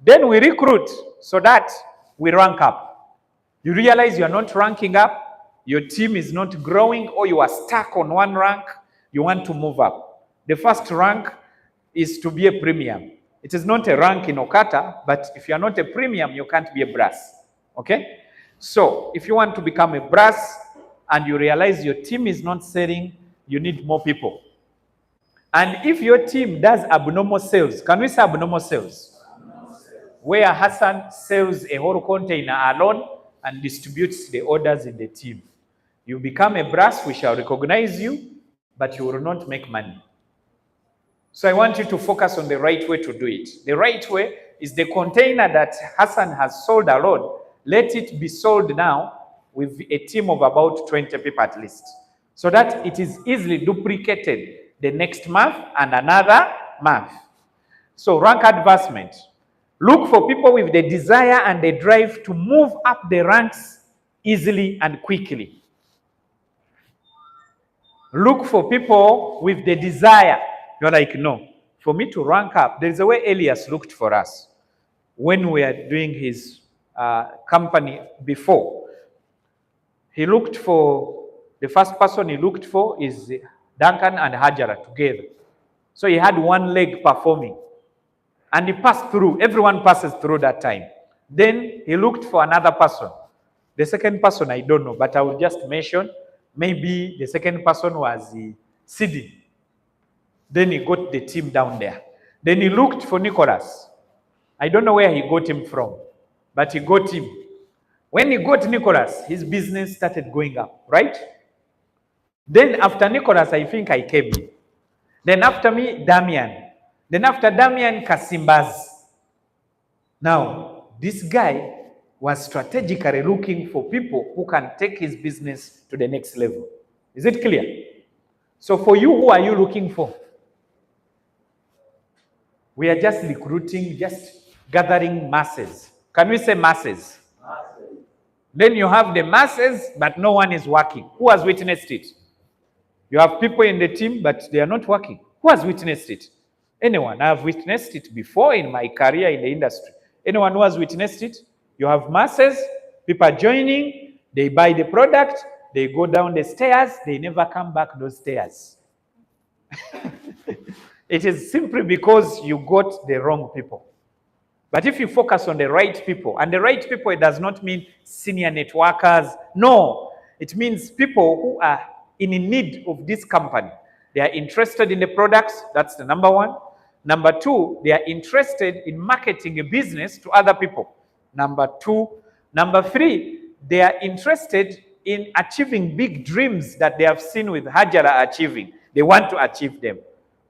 Then we recruit so that we rank up. You realize you are not ranking up, your team is not growing, or you are stuck on 1 rank, you want to move up. The first rank is to be a premium. It is not a rank in OQATA, but if you are not a premium, you can't be a brass. Okay? So, if you want to become a brass and you realize your team is not selling, you need more people. And if your team does abnormal sales, can we say abnormal sales? Where Hassan sells a whole container alone and distributes the orders in the team. You become a brass, we shall recognize you, but you will not make money. So I want you to focus on the right way to do it. The right way is the container that Hassan has sold alone. Let it be sold now with a team of about 20 people at least, so that it is easily duplicated. the next month, and another month. So rank advancement. Look for people with the desire and the drive to move up the ranks easily and quickly. Look for people with the desire. You're like, no, for me to rank up, there's a way Elias looked for us when we are doing his company before. He looked for, the first person he looked for is Duncan and Hajara together. So he had one leg performing. And he passed through. Everyone passes through that time. Then he looked for another person. The second person, I don't know, but I will just mention, maybe the second person was Sidi. Then he got the team down there. Then he looked for Nicholas. I don't know where he got him from, but he got him. When he got Nicholas, his business started going up, right? Then after Nicholas, I think I came in. Then after me, Damian. Then after Damian, Kasimbaz. Now, this guy was strategically looking for people who can take his business to the next level. Is it clear? So for you, who are you looking for? We are just recruiting, just gathering masses. Can we say masses? Masses. Then you have the masses, but no one is working. Who has witnessed it? You have people in the team, but they are not working. Who has witnessed it? Anyone? I have witnessed it before in my career in the industry. Anyone who has witnessed it? You have masses, people are joining, they buy the product, they go down the stairs, they never come back those stairs. It is simply because you got the wrong people. But if you focus on the right people, and the right people, it does not mean senior networkers. No, it means people who are in need of this company. They are interested in the products. That's the number one. Number two, they are interested in marketing a business to other people. Number two. Number three, they are interested in achieving big dreams that they have seen with Hajara achieving. They want to achieve them.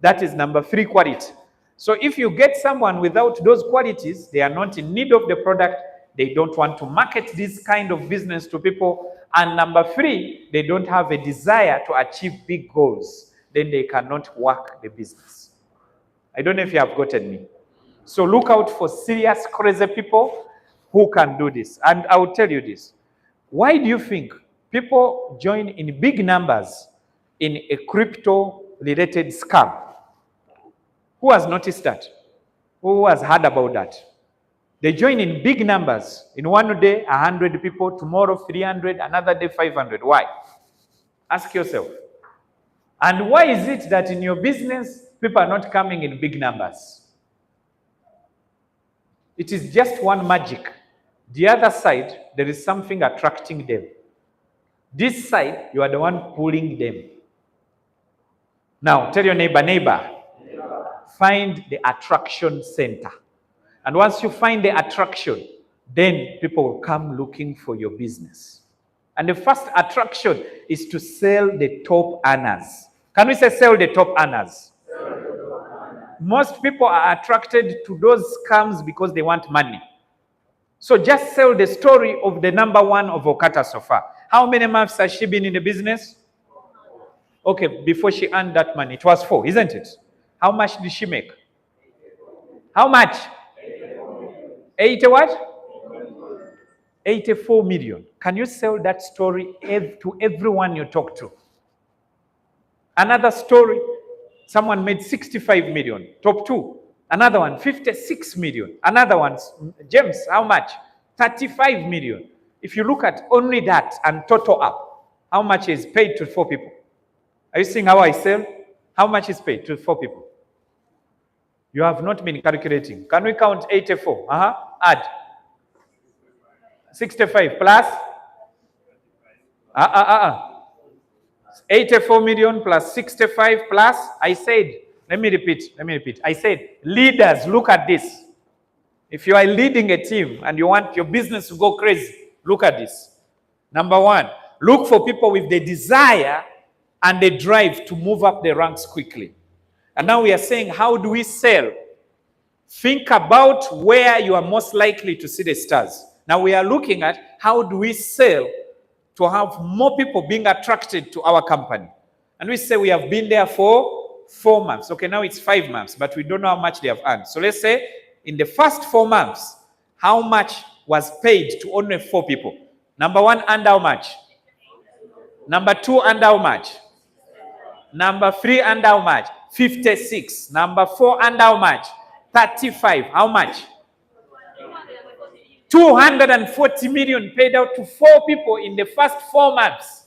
That is number three quality. So if you get someone without those qualities, they are not in need of the product, they don't want to market this kind of business to people, and number three, they don't have a desire to achieve big goals, then they cannot work the business. I don't know if you have gotten me. So look out for serious, crazy people who can do this. And I will tell you this. Why do you think people join in big numbers in a crypto-related scam? Who has noticed that? Who has heard about that? They join in big numbers. In one day, 100 people. Tomorrow, 300. Another day, 500. Why? Ask yourself. And why is it that in your business, people are not coming in big numbers? It is just one magic. The other side, there is something attracting them. This side, you are the one pulling them. Now, tell your neighbor, find the attraction center. And once you find the attraction, then people will come looking for your business. And the first attraction is to sell the top earners. Can we say sell the top earners? Most people are attracted to those scams because they want money. So just sell the story of the number one of OQATA so far. How many months has she been in the business? Okay, before she earned that money, it was 4, isn't it? How much did she make? How much? 80 what? 84 million. Can you sell that story to everyone you talk to? Another story, someone made 65 million, top 2. Another one, 56 million. Another one, James, how much? 35 million. If you look at only that and total up, how much is paid to 4 people? Are you seeing how I sell? How much is paid to 4 people? You have not been calculating. Can we count 84? Add. 65 plus? 84 million plus 65 plus, I said, let me repeat. I said, leaders, look at this. If you are leading a team and you want your business to go crazy, look at this. Number one, look for people with the desire and the drive to move up the ranks quickly. And now we are saying, how do we sell? Think about where you are most likely to see the stars. Now we are looking at how do we sell to have more people being attracted to our company. And we say we have been there for 4 months. Okay, now it's 5 months, but we don't know how much they have earned. So let's say in the first 4 months, how much was paid to only 4 people? Number 1 earned how much? Number 2 earned how much? Number 3 earned how much? 56. Number 4 earned how much? 35. How much? 240 million paid out to 4 people in the first 4 months.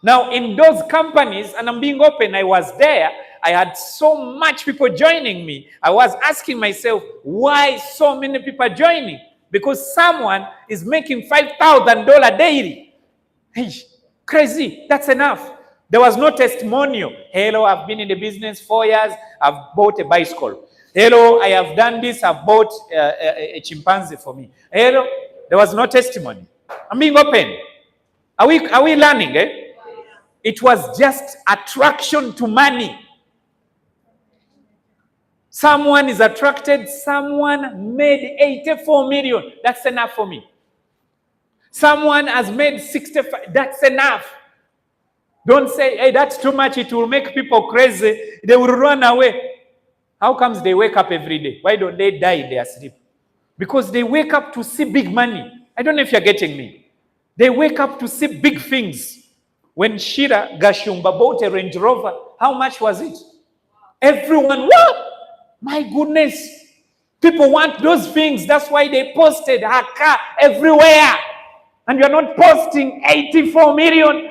Now, in those companies, and I'm being open, I was there, I had so much people joining me. I was asking myself, why so many people are joining? Because someone is making $5,000 daily. Hey, crazy, that's enough. There was no testimonial. Hello, I've been in the business 4 years, I've bought a bicycle. Hello, I have done this, I've bought a chimpanzee for me. Hello, there was no testimony. I'm being open. Are we learning, eh? It was just attraction to money. Someone is attracted, someone made 84 million. That's enough for me. Someone has made 65. That's enough. Don't say, hey, that's too much. It will make people crazy. They will run away. How comes they wake up every day? Why don't they die in their sleep? Because they wake up to see big money. I don't know if you're getting me. They wake up to see big things. When Shira Gashumba bought a Range Rover, how much was it? Everyone, what? My goodness. People want those things. That's why they posted her car everywhere. And you're not posting 84 million.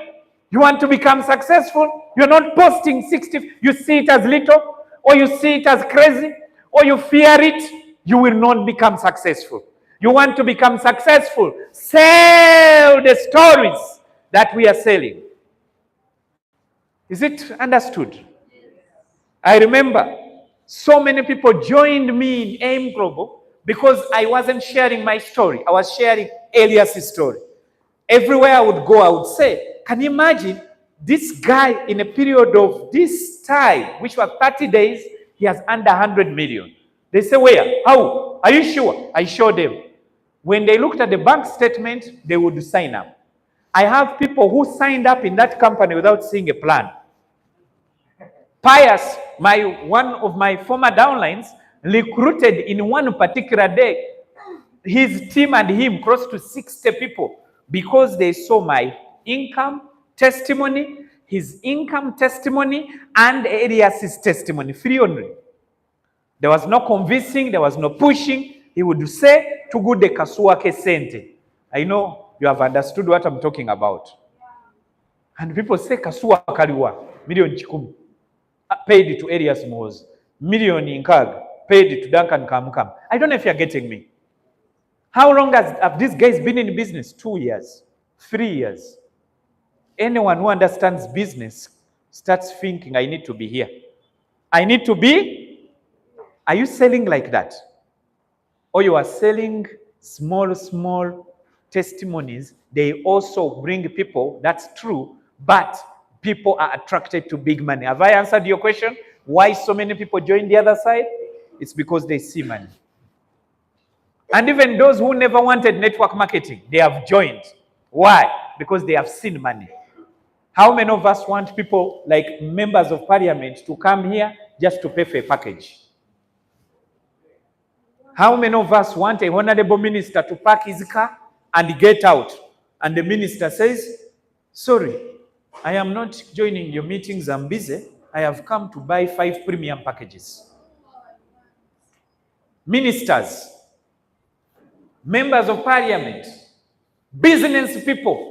You want to become successful. You're not posting 60. You see it as little, or you see it as crazy, or you fear it. You will not become successful. You want to become successful. Sell the stories that we are selling. Is it understood? I remember so many people joined me in AIM Global because I wasn't sharing my story. I was sharing Elias's story. Everywhere I would go, I would say, can you imagine this guy in a period of this time, which was 30 days, he has earned 100 million. They say, where? How? Are you sure? I showed them. When they looked at the bank statement, they would sign up. I have people who signed up in that company without seeing a plan. Pius, one of my former downlines, recruited in one particular day, his team and him close to 60 people because they saw my income testimony, his income testimony, and Elias's testimony. 300. There was no convincing, there was no pushing. He would say, tugude kasuwake sente. I know you have understood what I'm talking about. And people say, kasuwa kaliwa, million chikumi. Paid to Elias Moz, million in Kag, paid to Duncan Kamkam. I don't know if you're getting me. How long have these guys been in business? 2 years, 3 years. Anyone who understands business starts thinking, I need to be here. I need to be. Are you selling like that? Or you are selling small testimonies? They also bring people, that's true, but people are attracted to big money. Have I answered your question? Why so many people join the other side? It's because they see money. And even those who never wanted network marketing, they have joined. Why? Because they have seen money. How many of us want people like members of parliament to come here just to pay for a package? How many of us want a honorable minister to park his car and get out? And the minister says, sorry, I am not joining your meetings, I'm busy. I have come to buy 5 premium packages. Ministers, members of parliament, business people.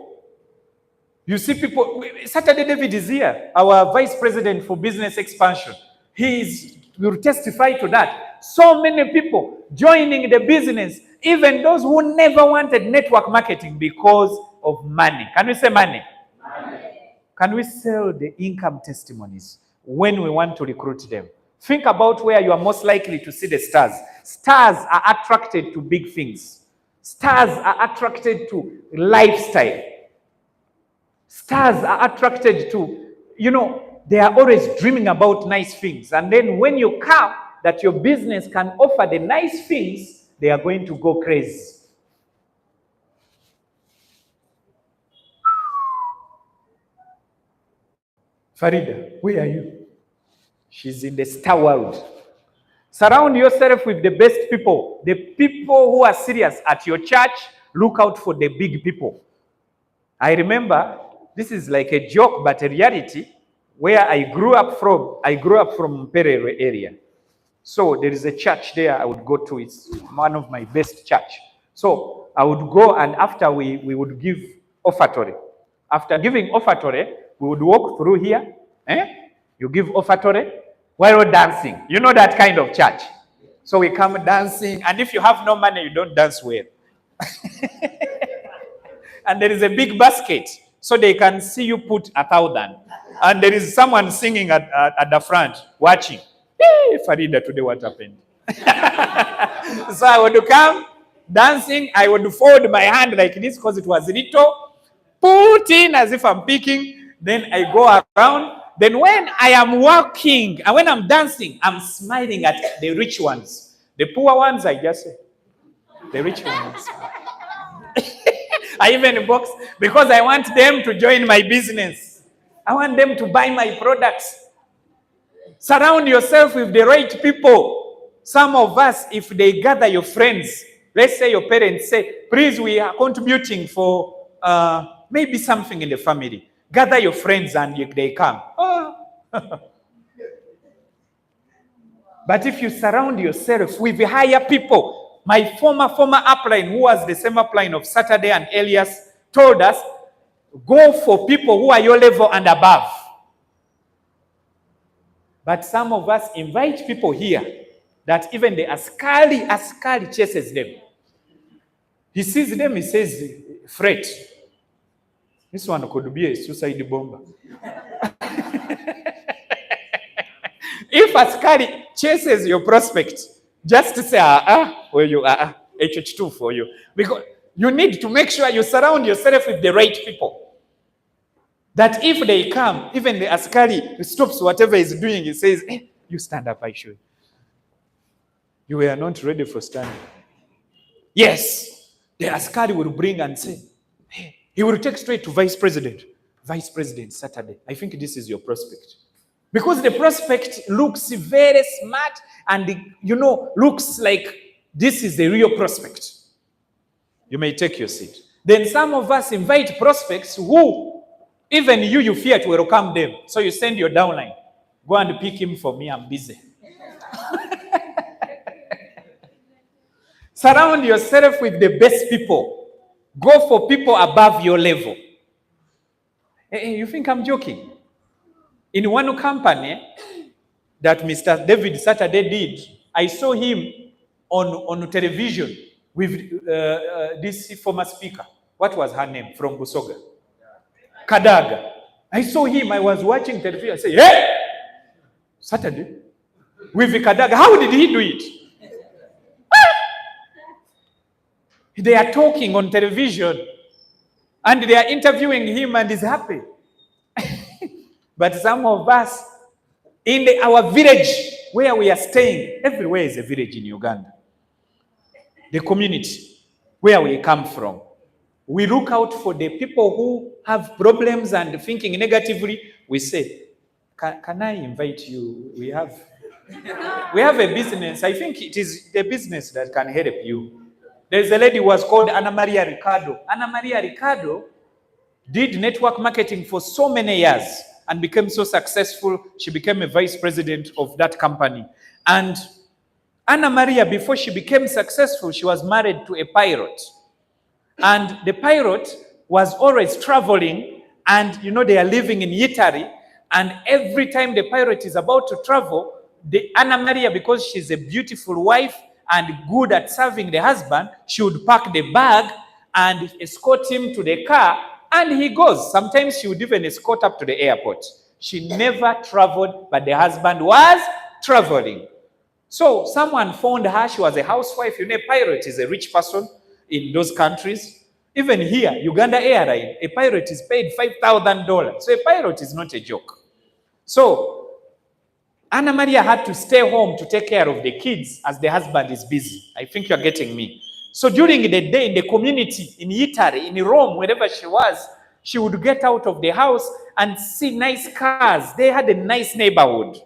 You see people, Saturday David is here, our vice president for business expansion. He will testify to that. So many people joining the business, even those who never wanted network marketing because of money. Can we say money? Can we sell the income testimonies when we want to recruit them? Think about where you are most likely to see the stars. Stars are attracted to big things. Stars are attracted to lifestyle. Stars are attracted to, they are always dreaming about nice things. And then when you come, that your business can offer the nice things, they are going to go crazy. Farida, where are you? She's in the star world. Surround yourself with the best people. The people who are serious at your church, look out for the big people. I remember, this is like a joke, but a reality, where I grew up from Mperere area. So there is a church there I would go to. It's one of my best church. So I would go, and after we would give offertory. After giving offertory, we would walk through here. You give offertory while dancing. You know that kind of church. So we come dancing, and if you have no money, you don't dance well. And there is a big basket, so they can see you put 1,000. And there is someone singing at the front, watching. Hey, Farida, today what happened? So I would come dancing. I would fold my hand like this because it was little. Put in as if I'm picking. Then I go around. Then when I am walking and when I'm dancing, I'm smiling at the rich ones. The poor ones, I just say, the rich ones. I even box because I want them to join my business. I want them to buy my products. Surround yourself with the right people. Some of us, if they gather your friends, let's say your parents say, please, we are contributing for maybe something in the family. Gather your friends and they come. Oh. But if you surround yourself with higher people, my former upline, who was the same upline of Saturday and Elias, told us, go for people who are your level and above. But some of us invite people here that even the askari chases them. He sees them, he says, fret. This one could be a suicide bomber. If askari chases your prospect, just say, where you are, HH2 for you. Because you need to make sure you surround yourself with the right people. That if they come, even the askari stops whatever he's doing, he says, hey, you stand up, I should. You were not ready for standing. Yes, the askari will bring and say, hey, he will take straight to Vice President. Vice President, Saturday. I think this is your prospect. Because the prospect looks very smart and, looks like this is the real prospect. You may take your seat. Then some of us invite prospects who, even you fear to welcome them. So you send your downline. Go and pick him for me, I'm busy. Surround yourself with the best people. Go for people above your level. Hey, you think I'm joking? In one company that Mr. David Saturday did, I saw him on television with this former speaker. What was her name? From Busoga. Kadaga. I saw him. I was watching television. I said, hey! Saturday? With Kadaga. How did he do it? They are talking on television. And they are interviewing him and he's happy. But some of us, in our village where we are staying, everywhere is a village in Uganda. The community where we come from. We look out for the people who have problems and thinking negatively. We say, can I invite you? We have a business. I think it is the business that can help you. There's a lady who was called Ana Maria Ricardo. Ana Maria Ricardo did network marketing for so many years and became so successful. She became a vice president of that company. And Ana Maria, before she became successful, she was married to a pirate. And the pirate was always traveling, and they are living in Italy. And every time the pirate is about to travel, Ana Maria, because she's a beautiful wife and good at serving the husband, she would pack the bag and escort him to the car, and he goes. Sometimes she would even escort up to the airport. She never traveled, but the husband was traveling. So someone phoned her. She was a housewife. A pirate is a rich person in those countries. Even here, Uganda Airline, a pirate is paid $5,000. So a pirate is not a joke. So Ana Maria had to stay home to take care of the kids as the husband is busy. I think you're getting me. So during the day in the community, in Italy, in Rome, wherever she was, she would get out of the house and see nice cars. They had a nice neighborhood.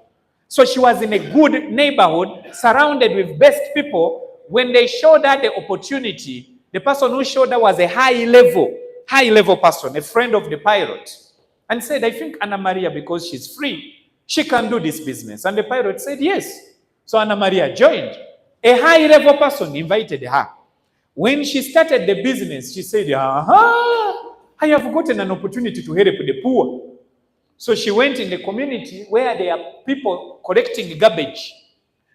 So she was in a good neighborhood, surrounded with best people. When they showed her the opportunity, the person who showed her was a high-level person, a friend of the pilot, and said, I think Anna Maria, because she's free, she can do this business. And the pilot said, yes. So Anna Maria joined. A high-level person invited her. When she started the business, she said, aha, I have gotten an opportunity to help the poor. So she went in the community where there are people collecting garbage.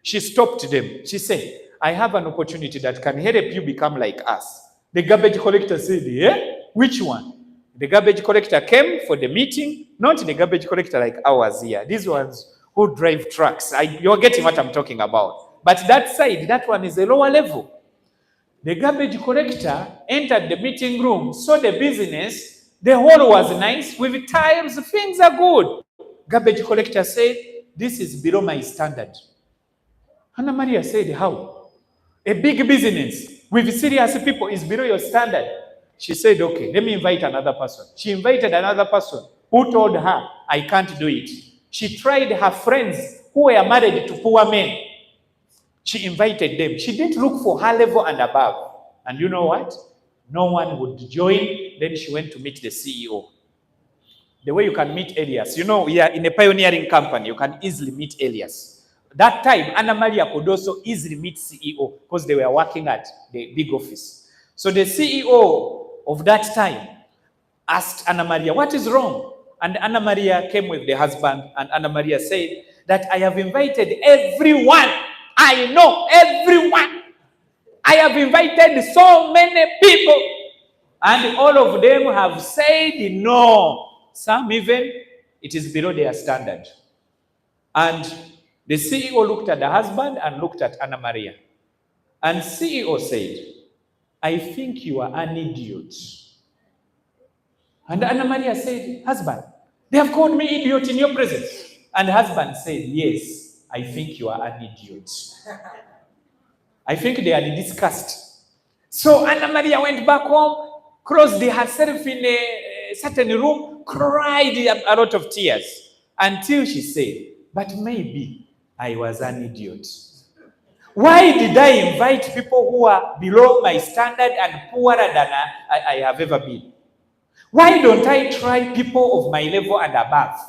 She stopped them. She said, I have an opportunity that can help you become like us. The garbage collector said, yeah? Which one? The garbage collector came for the meeting, not the garbage collector like ours here. These ones who drive trucks. You're getting what I'm talking about. But that side, that one is a lower level. The garbage collector entered the meeting room, saw the business, the hall was nice, with tiles, things are good. Garbage collector said, this is below my standard. Anna Maria said, how? A big business with serious people is below your standard. She said, okay, let me invite another person. She invited another person who told her, I can't do it. She tried her friends who were married to poor men. She invited them. She didn't look for her level and above. And you know what? No one would join. Then she went to meet the CEO. The way you can meet Elias. You know, we are in a pioneering company. You can easily meet Elias. That time, Anna Maria could also easily meet CEO because they were working at the big office. So the CEO of that time asked Anna Maria, what is wrong? And Anna Maria came with the husband, and Anna Maria said that I have invited everyone. I know everyone. I have invited so many people, and all of them have said no. Some even, it is below their standard. And the CEO looked at the husband and looked at Anna Maria. And CEO said, I think you are an idiot. And Anna Maria said, husband, they have called me idiot in your presence. And husband said, yes, I think you are an idiot. I think they had discussed. So Anna Maria went back home, closed herself in a certain room, cried a lot of tears until she said, but maybe I was an idiot. Why did I invite people who are below my standard and poorer than I have ever been? Why don't I try people of my level and above?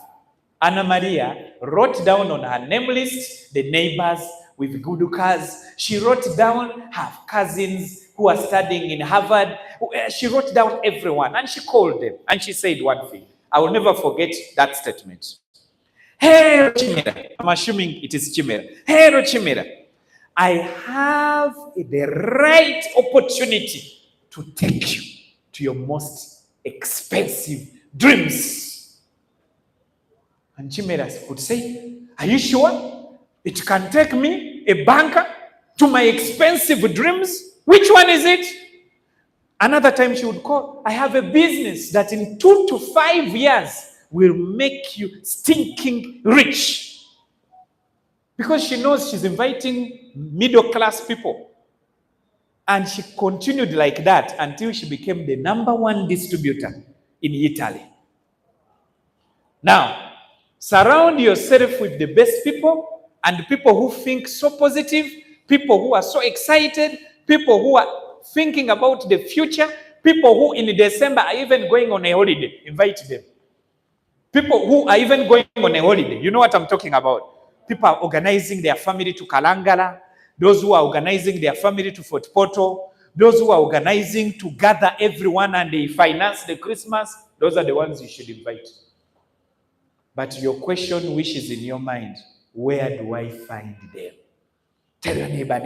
Anna Maria wrote down on her name list the neighbors with good cars. She wrote down her cousins who are studying in Harvard. She wrote down everyone and she called them and she said one thing. I will never forget that statement. Hey, Chimera. I'm assuming it is Chimera. Hey, Chimera. I have the right opportunity to take you to your most expensive dreams. And Chimera would say, are you sure it can take me, a banker, to my expensive dreams? Which one is it? Another time she would call, I have a business that in 2 to 5 years will make you stinking rich. Because she knows she's inviting middle-class people. And she continued like that until she became the #1 distributor in Italy. Now, surround yourself with the best people and people who think so positive, people who are so excited, people who are thinking about the future, people who in December are even going on a holiday. Invite them. People who are even going on a holiday. You know what I'm talking about. People are organizing their family to Kalangala. Those who are organizing their family to Fort Portal. Those who are organizing to gather everyone and they finance the Christmas. Those are the ones you should invite. But your question which is in your mind, where do I find them? Tell your neighbor,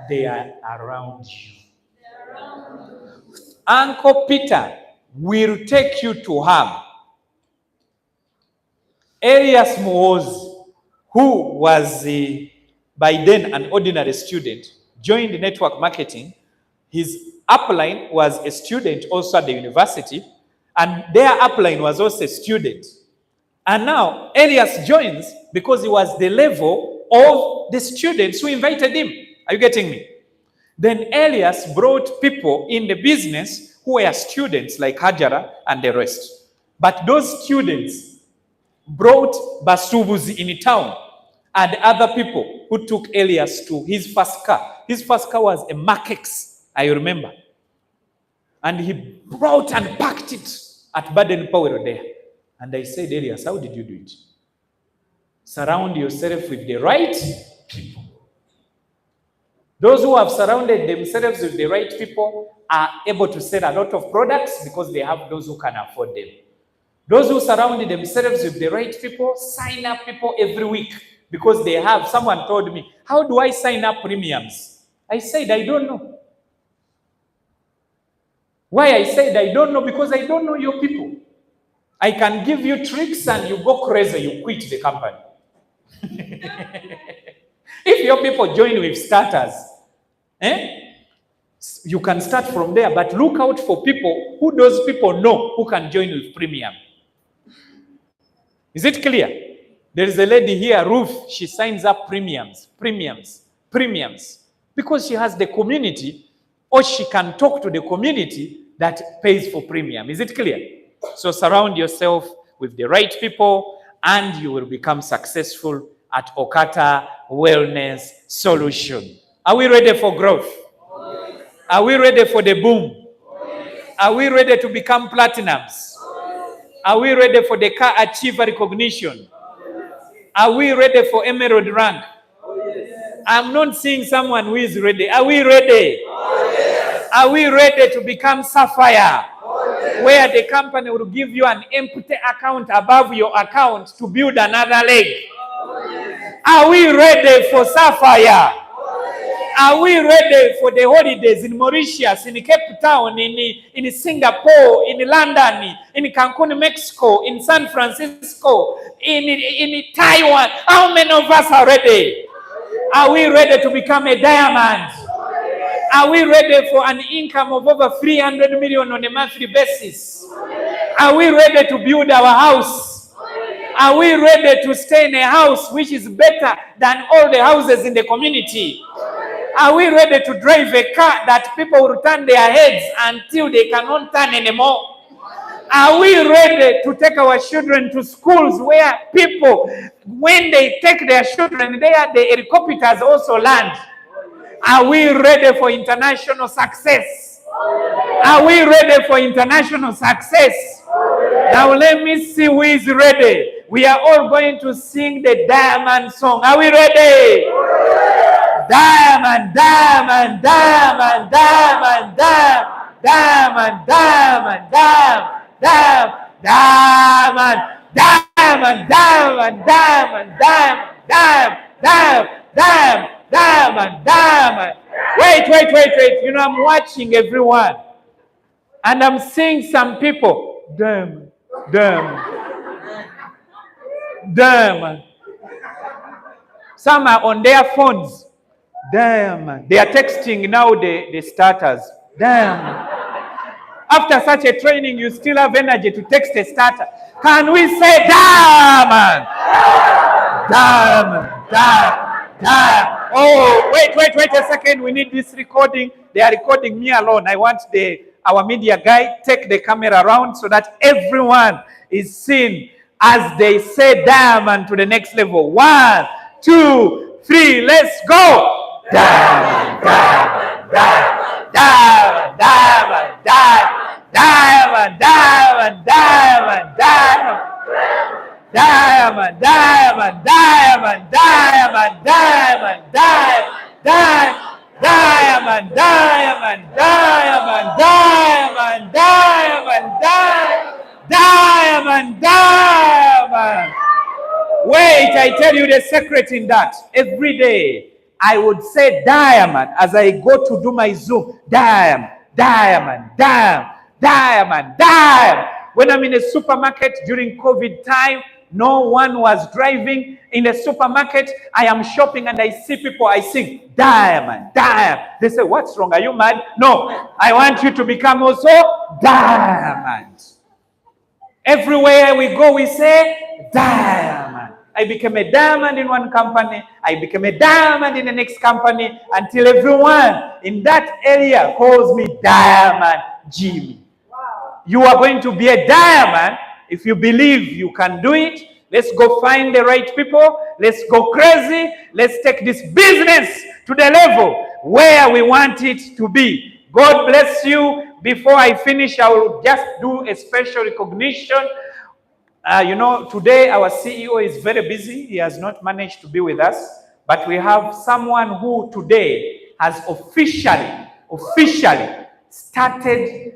they are around you. Uncle Peter will take you to harm. Elias Mohoz, who was by then an ordinary student, joined network marketing. His upline was a student also at the university, and their upline was also a student. And now Elias joins because he was the level of the students who invited him. Are you getting me? Then Elias brought people in the business who were students like Hajara and the rest. But those students brought Basubuzi in town and other people who took Elias to his first car. His first car was a Mark X, I remember. And he brought and packed it at Baden Powell there. And I said, Elias, how did you do it? Surround yourself with the right people. Those who have surrounded themselves with the right people are able to sell a lot of products because they have those who can afford them. Those who surround themselves with the right people sign up people every week because they have. Someone told me, how do I sign up premiums? I said, I don't know. Why I said I don't know? Because I don't know your people. I can give you tricks and you go crazy, you quit the company. If your people join with starters, you can start from there, but look out for people who those people know who can join with premium. Is it clear? There is a lady here, Ruth, she signs up premiums, because she has the community, or she can talk to the community that pays for premium. Is it clear? So surround yourself with the right people and you will become successful at OQATA Wellness Solution. Are we ready for growth? Are we ready for the boom? Are we ready to become platinums? Are we ready for the car achiever recognition? Are we ready for emerald rank? I'm not seeing someone who is ready. Are we ready? Are we ready to become sapphire? Where the company will give you an empty account above your account to build another leg? Are we ready for sapphire? Are we ready for the holidays in Mauritius, in Cape Town, in Singapore, in London, in Cancun, Mexico, in San Francisco, in Taiwan? How many of us are ready? Are we ready to become a diamond? Are we ready for an income of over 300 million on a monthly basis? Are we ready to build our house? Are we ready to stay in a house which is better than all the houses in the community? Are we ready to drive a car that people will turn their heads until they cannot turn anymore? Are we ready to take our children to schools where people, when they take their children there, the helicopters also land? Are we ready for international success? Are we ready for international success? Now let me see who is ready. We are all going to sing the diamond song. Are we ready? Diamond, diamond, diamond, diamond, diamond, diamond, diamond, diamond, diamond, diamond, diamond, diamond, diamond, diamond, diamond. Wait. You know, I'm watching everyone. And I'm seeing some people. Diamond. Some are on their phones. Diamond. They are texting now the starters. Diamond. After such a training, you still have energy to text a starter. Can we say diamond? Diamond. Oh, wait a second. We need this recording. They are recording me alone. I want our media guy take the camera around so that everyone is seen as they say diamond to the next level. 1, 2, 3, let's go. Diamond, diamond, diamond, diamond, diamond, diamond, diamond, diamond, diamond, diamond, diamond, diamond, diamond, diamond, diamond, diamond, diamond, diamond. Wait, I tell you the secret in that. Every day I would say diamond as I go to do my Zoom. Diamond. When I'm in a supermarket during COVID time, no one was driving. In a supermarket, I am shopping and I see people, I sing, diamond. They say, what's wrong? Are you mad? No, I want you to become also diamond. Everywhere we go, we say, diamond. I became a diamond in one company. I became a diamond in the next company until everyone in that area calls me Diamond Jimmy. Wow. You are going to be a diamond if you believe you can do it. Let's go find the right people. Let's go crazy. Let's take this business to the level where we want it to be. God bless you. Before I finish, I will just do a special recognition. Today our CEO is very busy. He has not managed to be with us. But we have someone who today has officially started